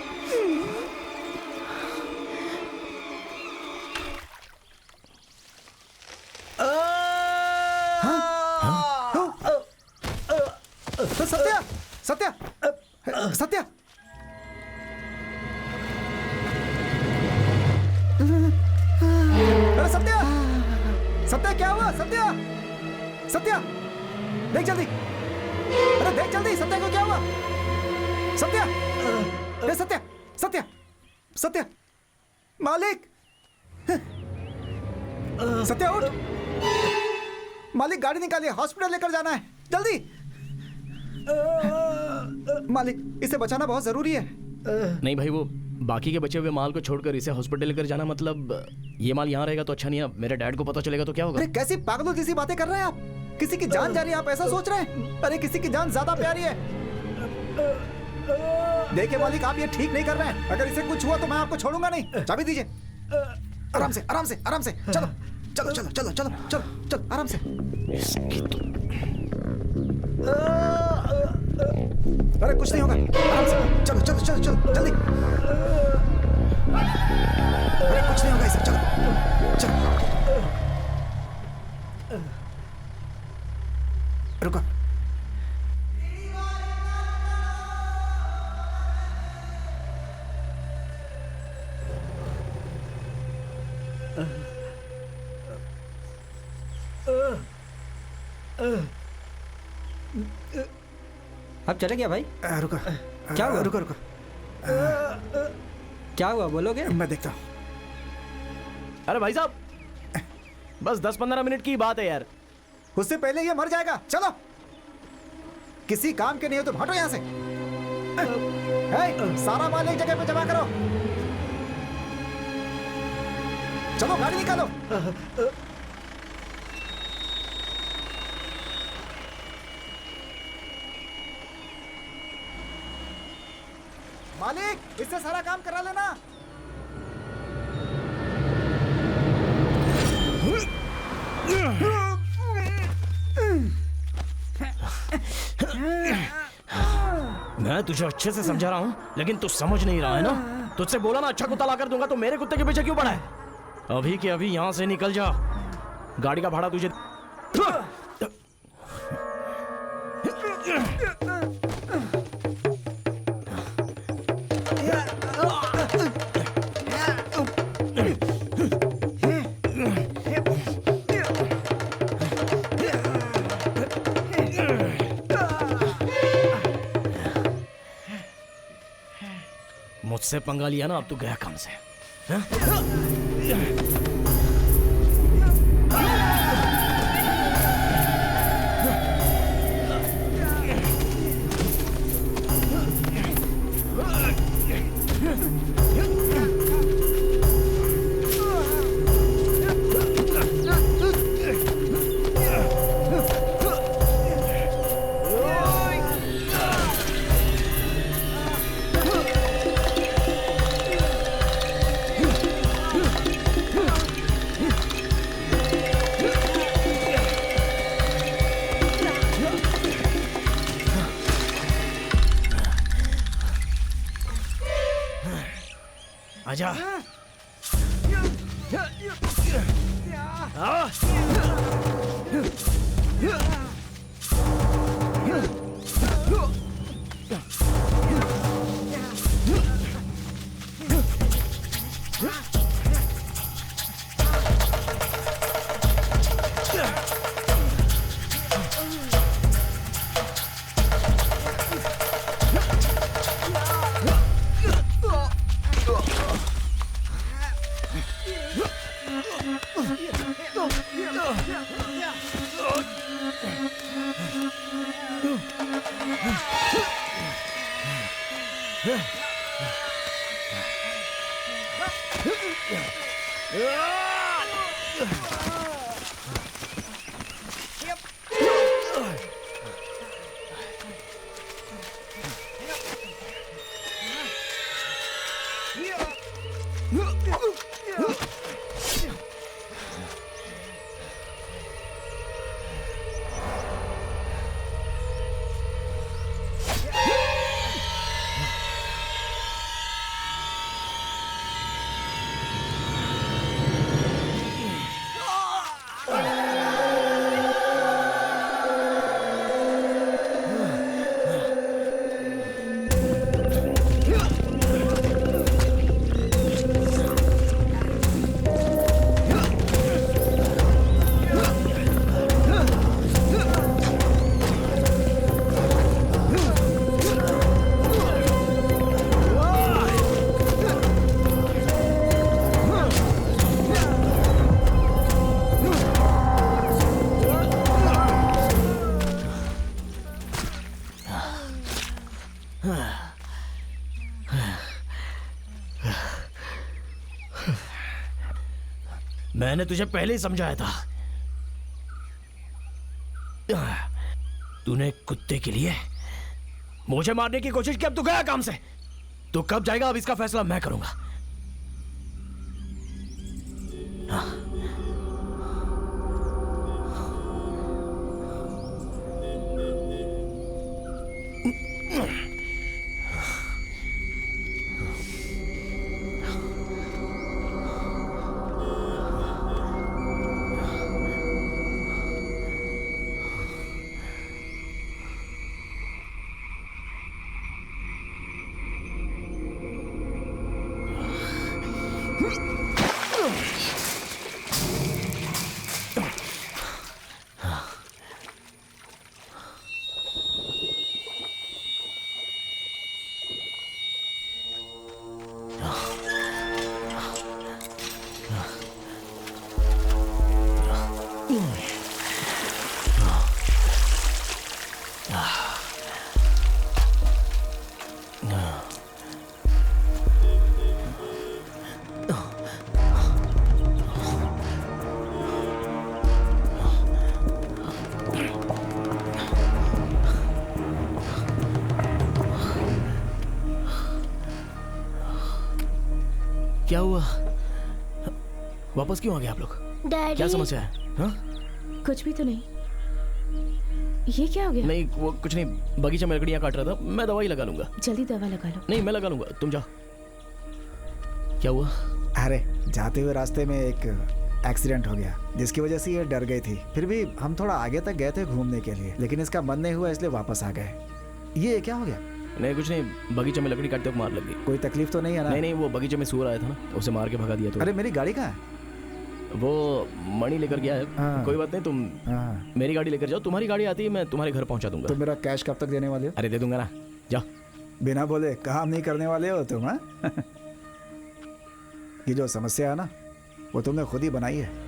सत्या, सत्या, सत्या, अरे सत्या, सत्या क्या हुआ? सत्या, सत्या, देख जल्दी। अरे देख जल्दी, सत्या को क्या हुआ? सत्या, अरे सत्या, सत्या, सत्या, मालिक, सत्या उठ। मालिक गाड़ी निकालिए, हॉस्पिटल लेकर जाना है, जल्दी। मालिक, इसे बचाना बहुत जरूरी है। नहीं भाई, वो बाकी के बचे हुए माल को छोड़कर इसे हॉस्पिटल लेकर जाना, मतलब ये माल यहाँ रहेगा तो अच्छा नहीं है। मेरे डैड को पता चलेगा तो क्या होगा? अरे कैसी पागलों जैसी बातें कर रहे हैं आप? किसी की जान जा रही है, आप ऐसा सोच रहे हैं? अरे किसी की जान ज्यादा प्यारी है। देखिए मालिक, आप ये ठीक नहीं कर रहे हैं। अगर इसे कुछ हुआ तो मैं आपको छोड़ूंगा नहीं। चाबी दीजिए। आराम से, आराम से, आराम से। चलो चलो चलो चलो चलो चलो चलो, आराम से। अरे कुछ नहीं होगा, आराम से। चलो चलो चलो चलो जल्दी। अरे कुछ नहीं होगा इसे, चलो चलो। रुको। अब चले गया भाई? रुको। क्या हुआ? रुको रुको। क्या हुआ, बोलोगे? मैं देखता हूँ। अरे भाई साहब, बस 10-15 मिनट की बात है यार। उससे पहले ये मर जाएगा। चलो, किसी काम के नहीं हो तो हटो यहाँ से। सारा माल एक जगह पे जमा करो। चलो गाड़ी निकालो। मालिक, इससे सारा काम करा लेना। मैं तुझे अच्छे से समझा रहा हूं, लेकिन तू समझ नहीं रहा है ना। तुझसे बोला ना अच्छा कुत्ता ला कर दूंगा, तो मेरे कुत्ते के पीछे क्यों पड़ा है? अभी के अभी यहां से निकल जा। गाड़ी का भाड़ा तुझे। मुझसे पंगा लिया ना, अब तू गया काम से। आजा। मैंने तुझे पहले ही समझाया था। तूने कुत्ते के लिए मुझे मारने की कोशिश की, अब तू गया काम से। तू कब जाएगा अब इसका फैसला मैं करूंगा। क्या हुआ? वापस क्यों आ गए आप लोग? डैडी क्या समस्या है? हाँ? कुछ भी तो नहीं। ये क्या हो गया? नहीं वो कुछ नहीं, बगीचे में लकड़ियां काट रहा था। मैं दवाई लगा लूंगा। जल्दी दवा लगा लो। नहीं मैं लगा लूंगा, तुम जाओ। क्या हुआ? अरे जाते हुए रास्ते में एक एक्सीडेंट हो गया, जिसकी वजह से ये डर गई थी। फिर भी हम थोड़ा आगे तक गए थे घूमने के लिए, लेकिन इसका मन नहीं हुआ इसलिए वापस आ गए। ये क्या हो गया? नहीं कुछ नहीं, बगीचे में लकड़ी काटते वक्त मार लग गई। कोई तकलीफ तो नहीं है ना? नहीं नहीं, वो बगीचे में सूअर आया था ना, उसे मार के भगा दिया। तो अरे मेरी गाड़ी कहाँ है? वो मणि लेकर गया है। हाँ। कोई बात नहीं, तुम मेरी गाड़ी लेकर जाओ। तुम्हारी गाड़ी आती है, मैं तुम्हारे घर पहुंचा दूंगा। तो मेरा कैश कब तक देने वाले हो? अरे दे दूंगा ना, जाओ। बिना बोले काम नहीं करने वाले हो तुम, हाँ? ये जो समस्या है ना, वो तुमने खुद ही बनाई है।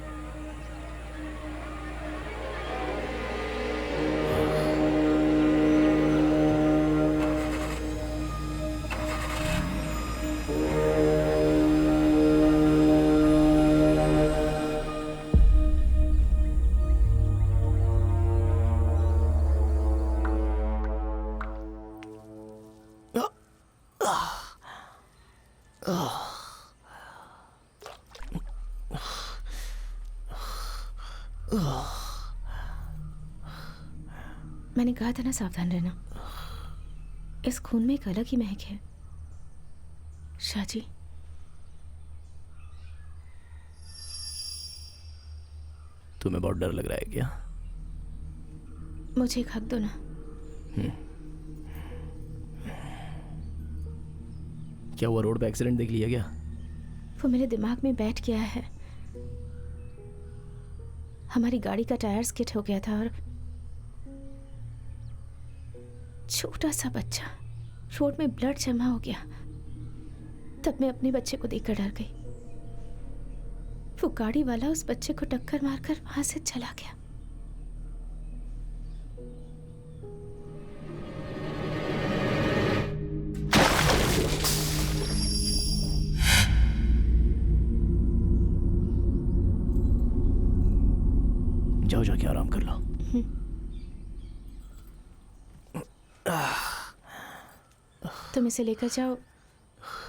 मैंने कहा था ना सावधान रहना। इस खून में एक अलग ही महक है। शाजी, तुम्हें बहुत डर लग रहा है क्या? मुझे एक हक दो ना। क्या हुआ? रोड पे एक्सीडेंट देख लिया क्या? वो मेरे दिमाग में बैठ गया है। हमारी गाड़ी का टायर स्किड हो गया था और छोटा सा बच्चा, रोड में ब्लड जमा हो गया। तब मैं अपने बच्चे को देखकर डर गई। वो गाड़ी वाला उस बच्चे को टक्कर मारकर वहां से चला गया। जाओ जाके आराम कर लो। तुम इसे लेकर जाओ,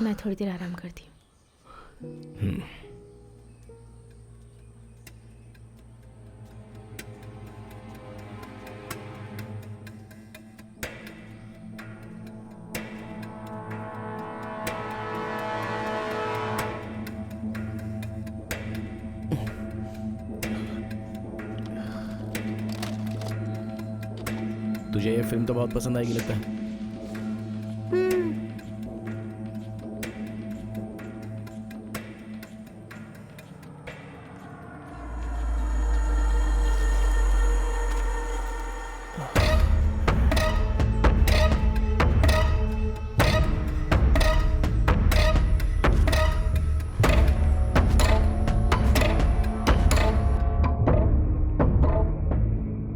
मैं थोड़ी देर आराम करती हूँ। तुझे ये फिल्म तो बहुत पसंद आएगी लगता है।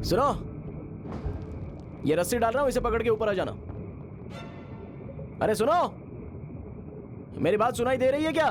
सुनो, ये रस्सी डाल रहा हूं, इसे पकड़ के ऊपर आ जाना। अरे सुनो, मेरी बात सुनाई दे रही है क्या?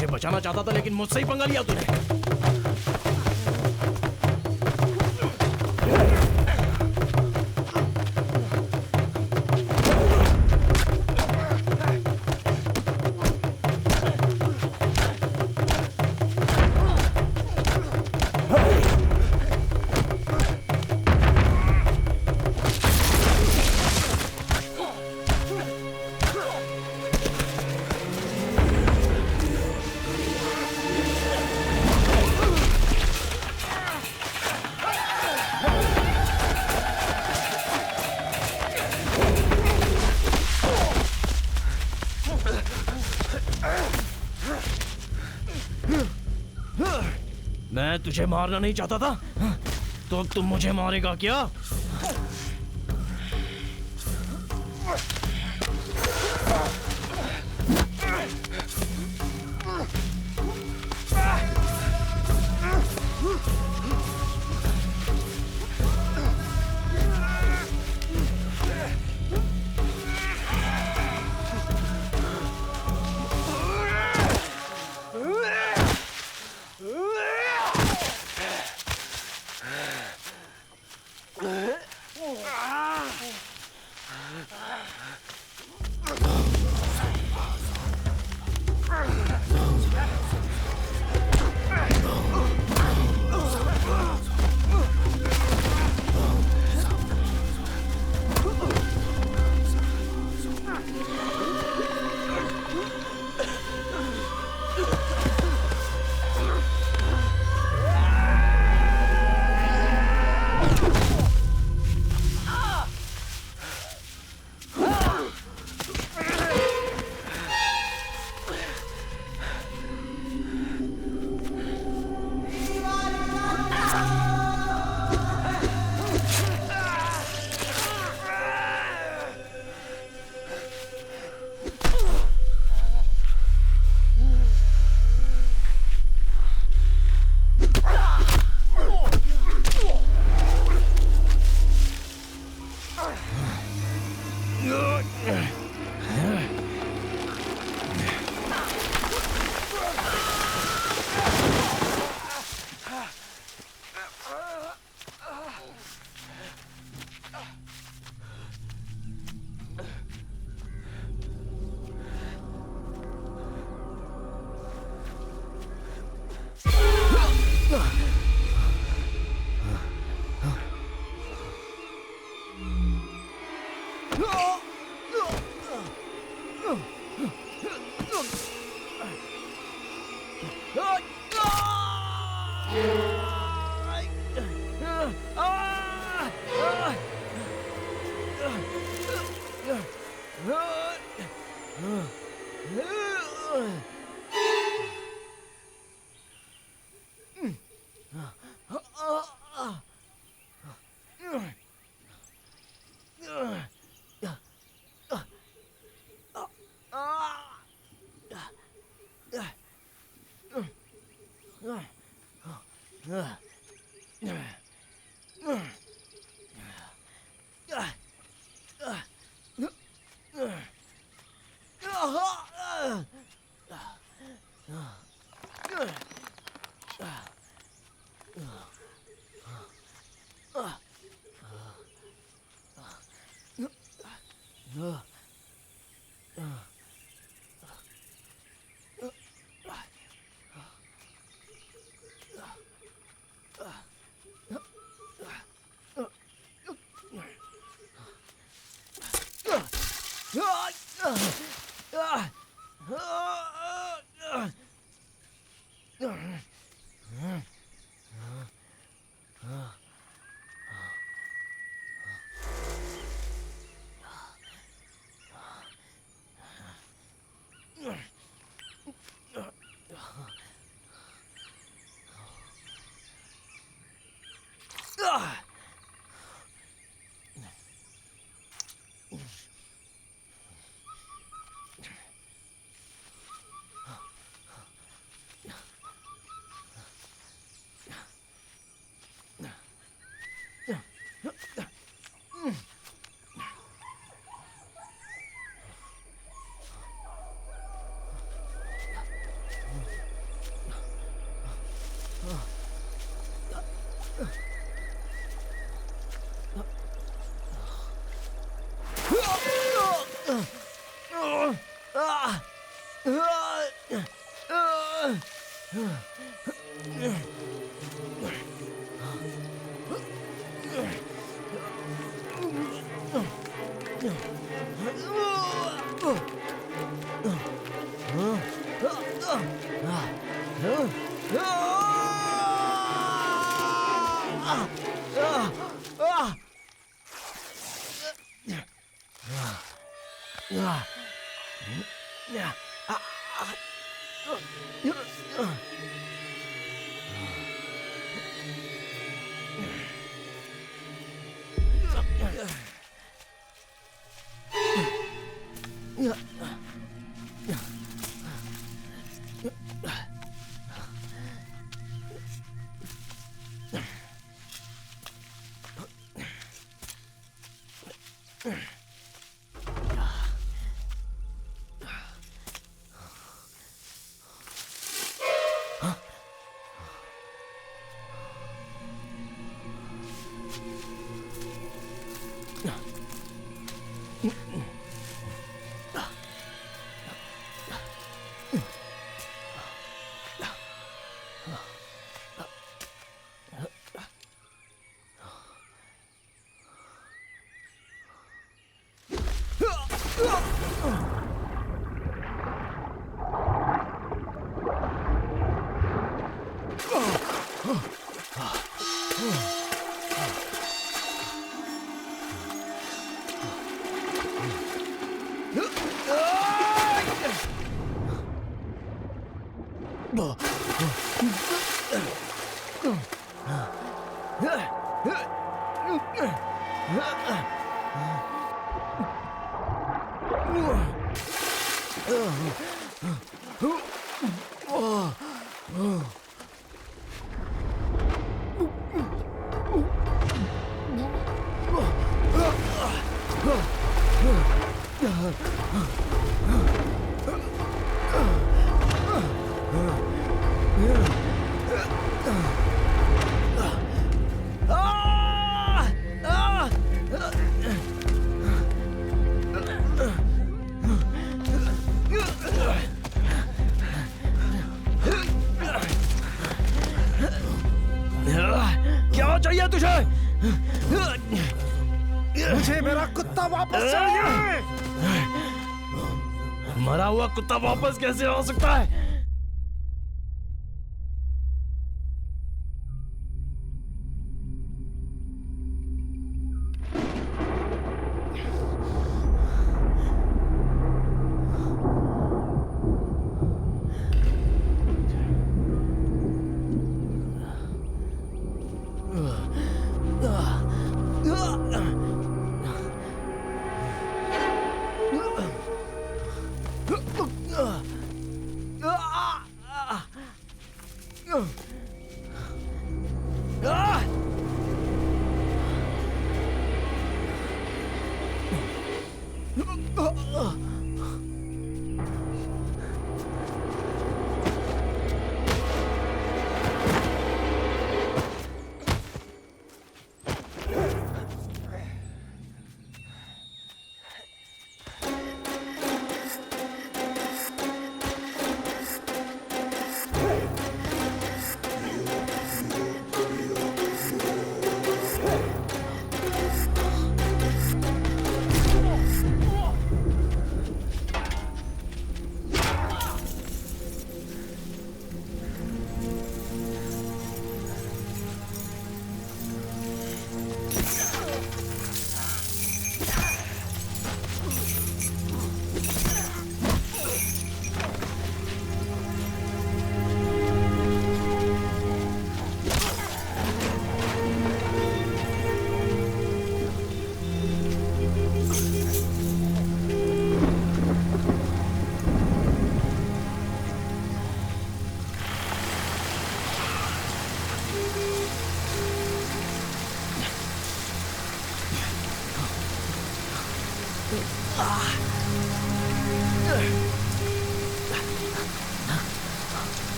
तुझे बचाना चाहता था लेकिन मुझसे ही पंगा लिया तूने। मैं तुझे मारना नहीं चाहता था तो तुम मुझे मारेगा क्या? क्या चाहिए तुझे? मुझे मेरा कुत्ता वापस चाहिए। मरा हुआ कुत्ता वापस कैसे आ सकता है?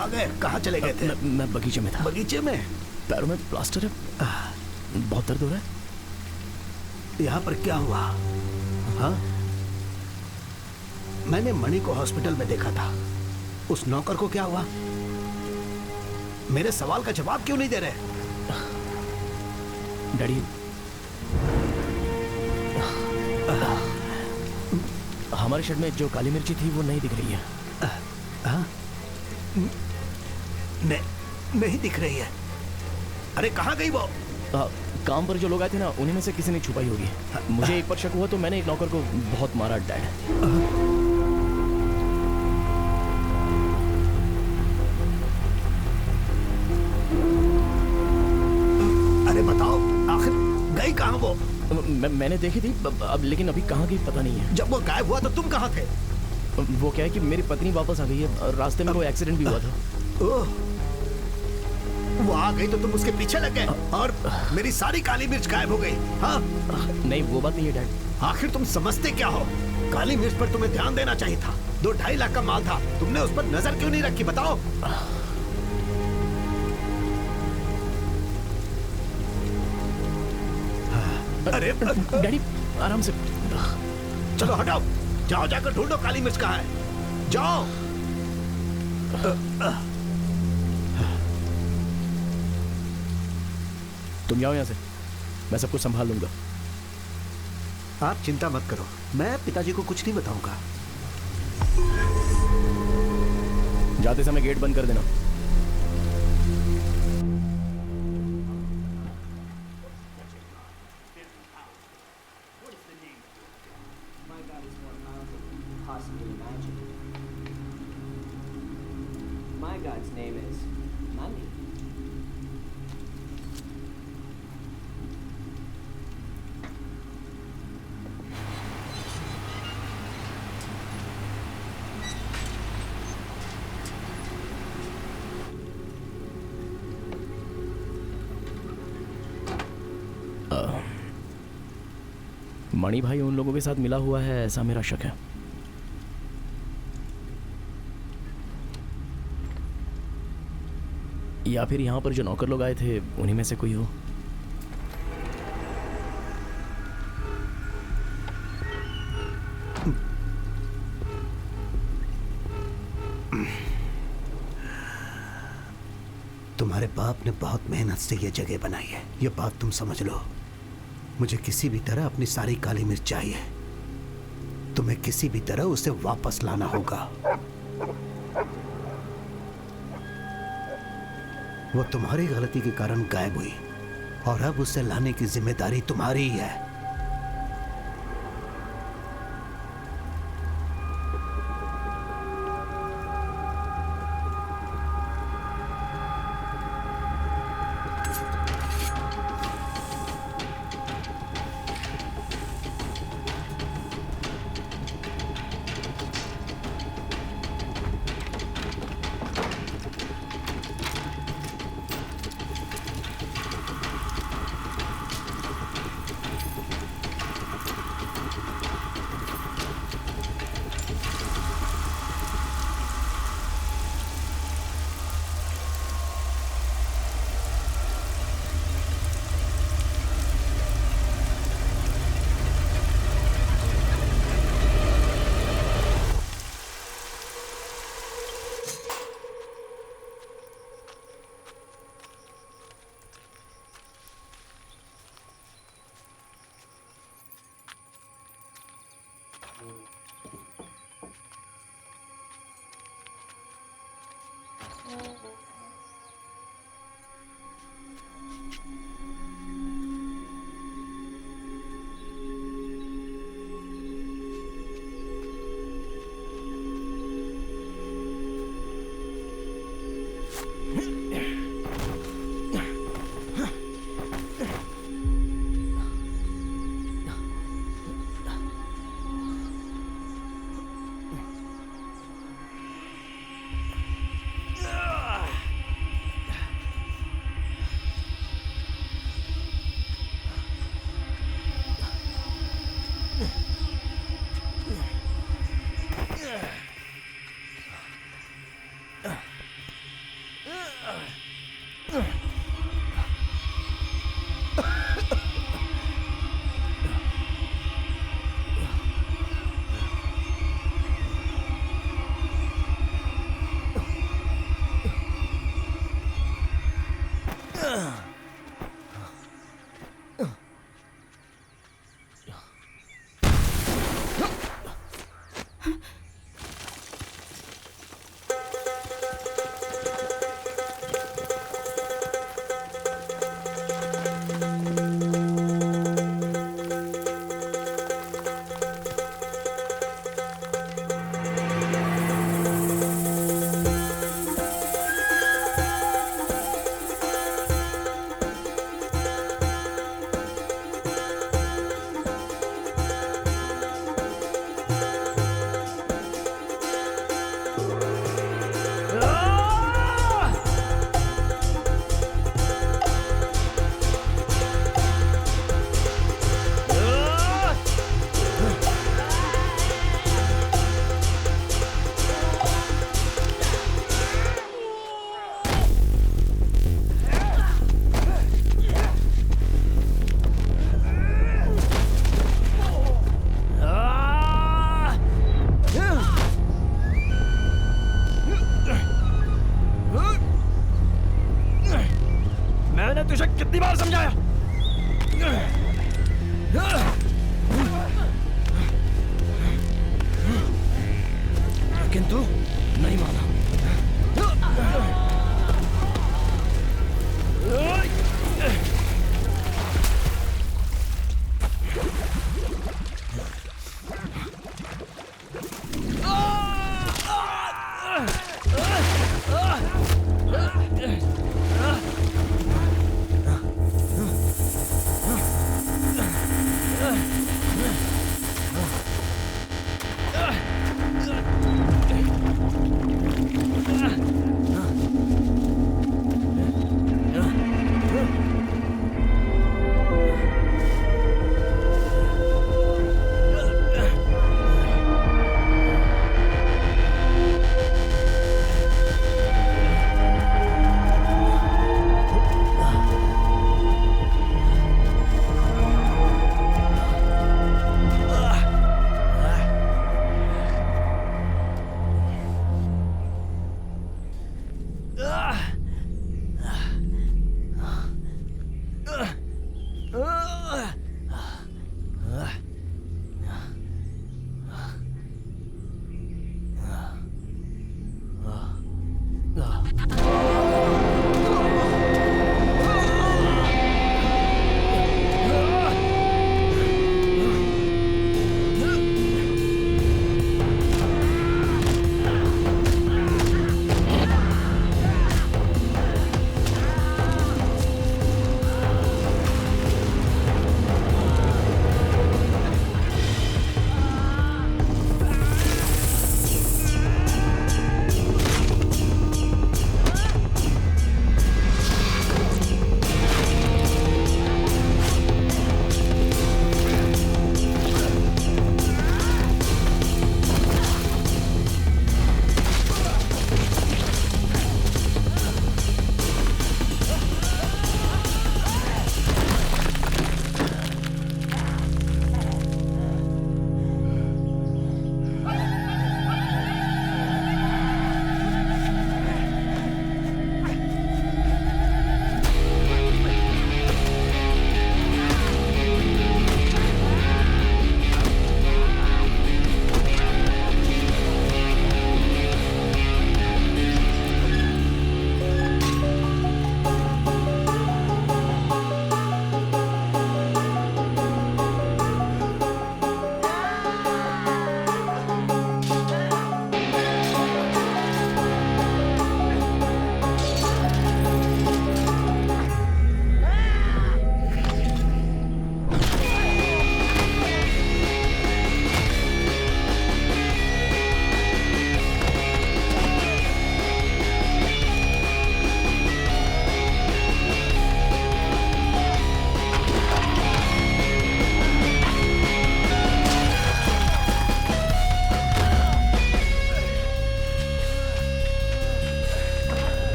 आ गए। कहाँ चले गए थे? मैं बगीचे में था। बगीचे में? पैरों में प्लास्टर है, बहुत दर्द हो रहा है। यहाँ पर क्या हुआ? हाँ, मैंने मणि को हॉस्पिटल में देखा था। उस नौकर को क्या हुआ? मेरे सवाल का जवाब क्यों नहीं दे रहे? डैडी, हमारे शेड में जो काली मिर्ची थी वो नहीं दिख रही है। हाँ? नहीं दिख रही है। अरे कहाँ गई वो? काम पर जो लोग आए थे ना, उन्हीं में से किसी ने छुपाई होगी। मुझे एक पर शक हुआ तो मैंने एक नौकर को बहुत मारा, डैड। अरे बताओ, आखिर गई कहाँ वो? मैंने देखी थी अब, लेकिन अभी कहाँ गई पता नहीं है। जब वो गायब हुआ तो तुम कहाँ थे? वो क्या है कि मेरी पत्नी वापस आ गई है, रास्ते में कोई एक्सीडेंट भी हुआ था। ओह, वो आ गई तो तुम उसके पीछे लग गए और मेरी सारी काली मिर्च गायब हो गई। हाँ? नहीं, वो बात नहीं है डैड। आखिर तुम समझते क्या हो? काली मिर्च पर तुम्हें ध्यान देना चाहिए था। 2-2.5 लाख का माल था, तुमने उस पर नजर क्यों नहीं रखी, बताओ? अरे डैडी, आराम से। चलो हटाओ, जाओ जाकर ढूंढो काली मिर्च कहाँ है। जाओ। तुम जाओ यहाँ से, मैं सब कुछ संभाल लूंगा। आप चिंता मत करो, मैं पिताजी को कुछ नहीं बताऊंगा। जाते समय गेट बंद कर देना। My God's name is money. मणि भाई उन लोगों के साथ मिला हुआ है, ऐसा मेरा शक है। या फिर यहाँ पर जो नौकर लोग आए थे उन्हीं में से कोई हो। तुम्हारे बाप ने बहुत मेहनत से ये जगह बनाई है, ये बात तुम समझ लो। मुझे किसी भी तरह अपनी सारी काली मिर्च चाहिए। तुम्हें किसी भी तरह उसे वापस लाना होगा। वो तुम्हारी गलती के कारण गायब हुई और अब उसे लाने की जिम्मेदारी तुम्हारी ही है।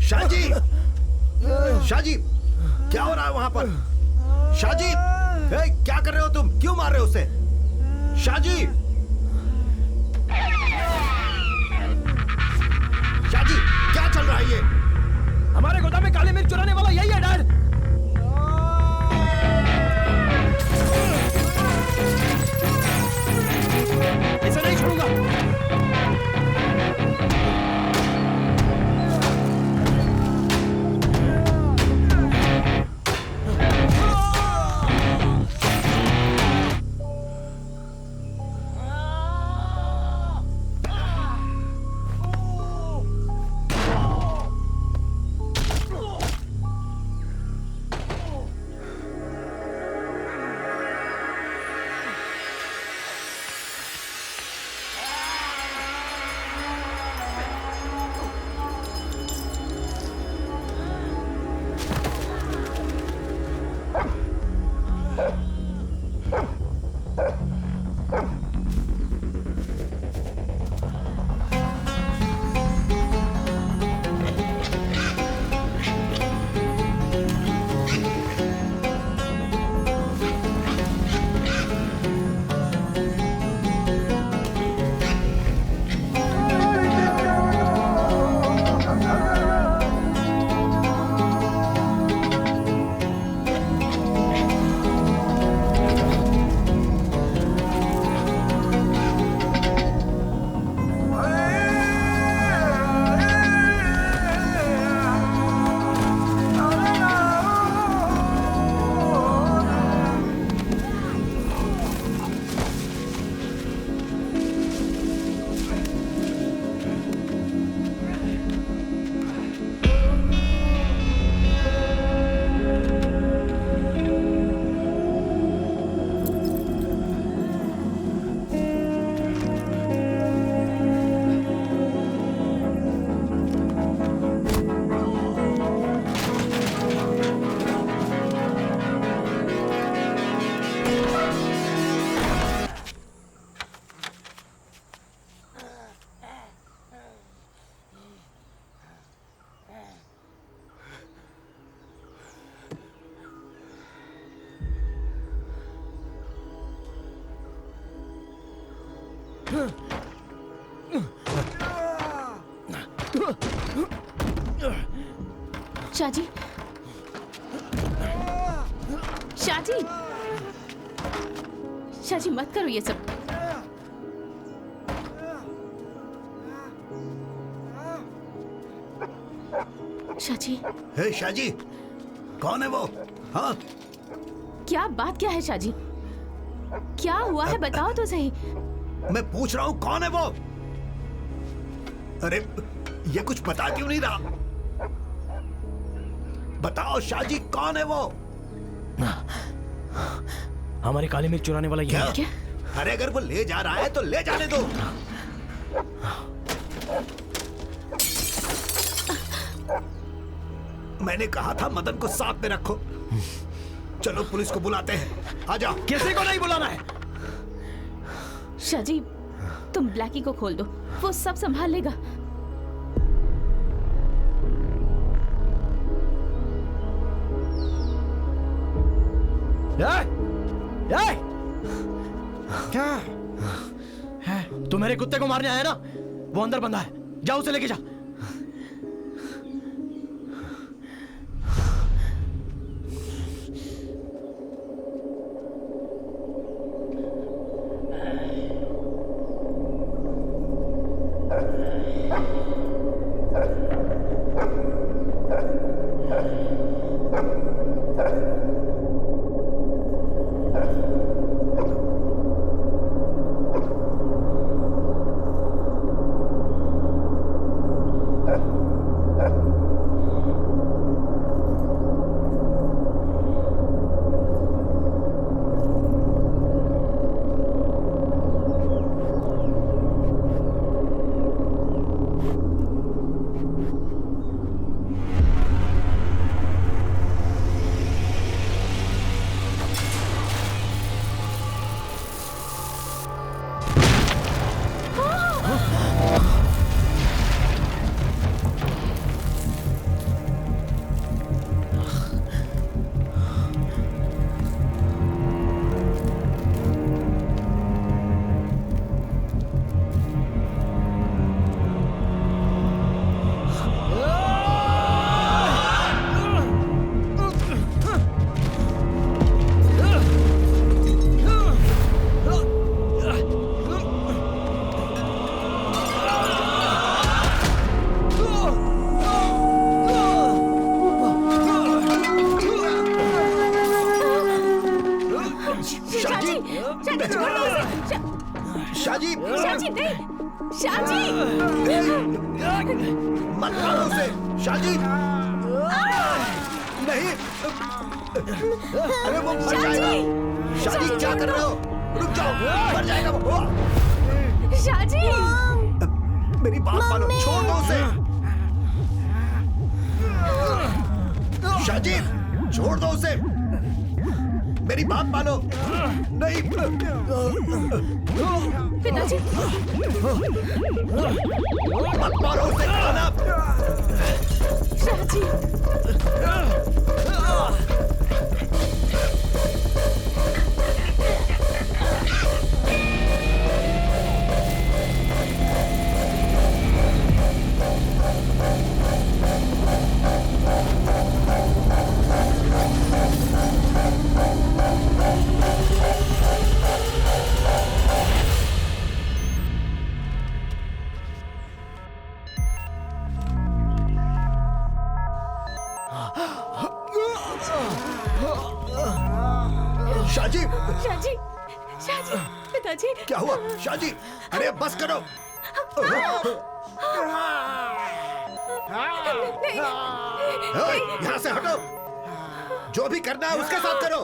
शाहजी, शाहजी, क्या हो रहा है वहां पर? शाहजी, क्या कर रहे हो तुम? क्यों मार रहे हो उसे? शाहजी, शाहजी, क्या चल रहा है ये? हमारे गोदाम में काली मिर्च चुराने वाला यही है डैड। इसे नहीं छोड़ूंगा। शाहजी, शाहजी, शाहजी मत करो ये सब। शाहजी, हे शाहजी, कौन है वो? हाँ, क्या बात क्या है शाहजी? क्या हुआ है बताओ तो सही। मैं पूछ रहा हूँ कौन है वो? अरे ये कुछ बता क्यों नहीं रहा? बताओ शाहजी, कौन है वो? हमारी काली मिर्च चुराने वाला यही है। क्या? अरे अगर वो ले जा रहा है तो ले जाने दो। मैंने कहा था मदन को साथ में रखो। चलो पुलिस को बुलाते हैं, आ जाओ। किसी को नहीं बुलाना है। शाहजी, तुम ब्लैकी को खोल दो, वो सब संभाल लेगा। क्या? तू मेरे कुत्ते को मारने आया ना? वो अंदर बंदा है, जाओ उसे लेके जा। शाजी! मत मारो उसे, शाजी! नहीं! अरे वो मर जाएगा! शाजी क्या कर रहे हो? रुक जाओ, मर जाएगा वो! शाजी! मेरी बात मानो, छोड़ दो उसे! शाजी, छोड़ दो उसे! मेरी बात मानो! नहीं! पिताजी! मत मारो उसे, खाना! शाजी! शाजी! शाजी! शाजी! पिताजी! क्या हुआ? शाजी! अरे बस करो! यहाँ से हटो! जो भी करना है उसके साथ करो!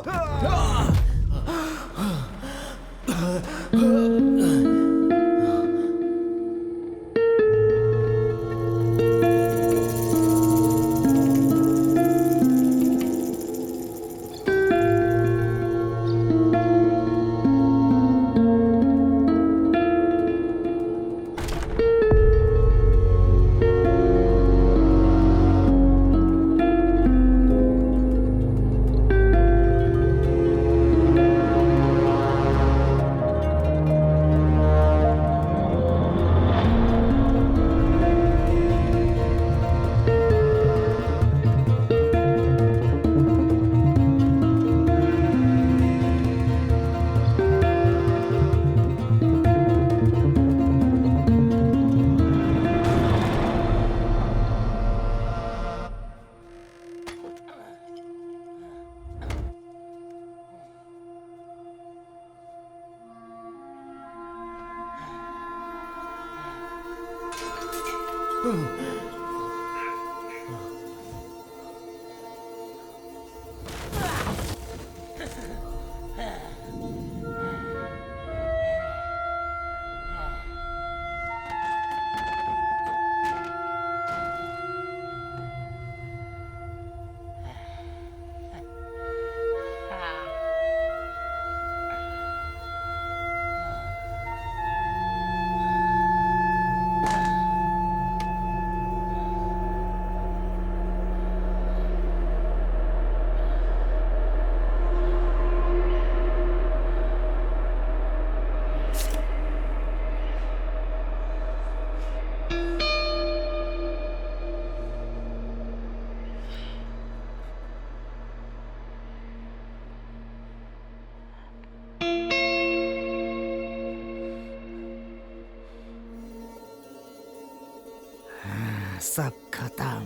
सब खत्म।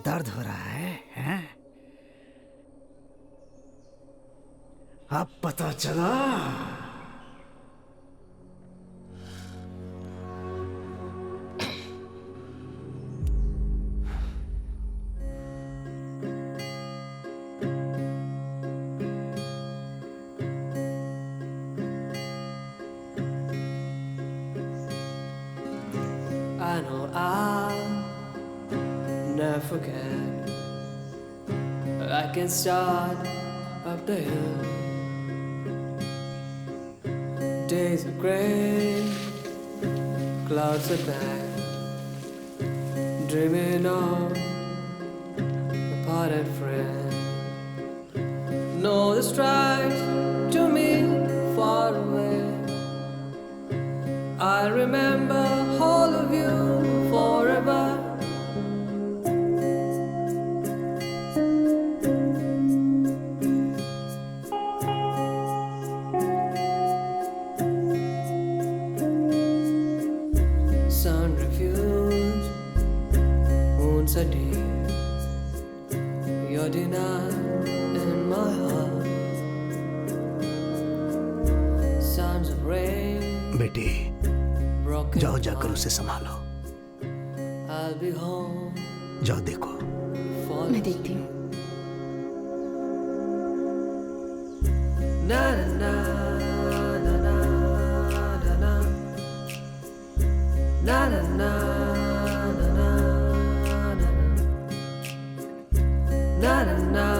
दर्द हो रहा है, हैं? अब पता चला। I know I'll never forget. I can start up the hill. Days are gray, clouds are black, dreaming of a parted friend. Know the stripes to me far away. I'll remember all of you forever. Sun refused, moons are deep. You're denied in my heart. Sounds of rain. बेटी broken जाओ जाकर उसे संभालो I'll be home जाओ देखो for मैं देखती हूँ। na na na na na na na na na na na na na na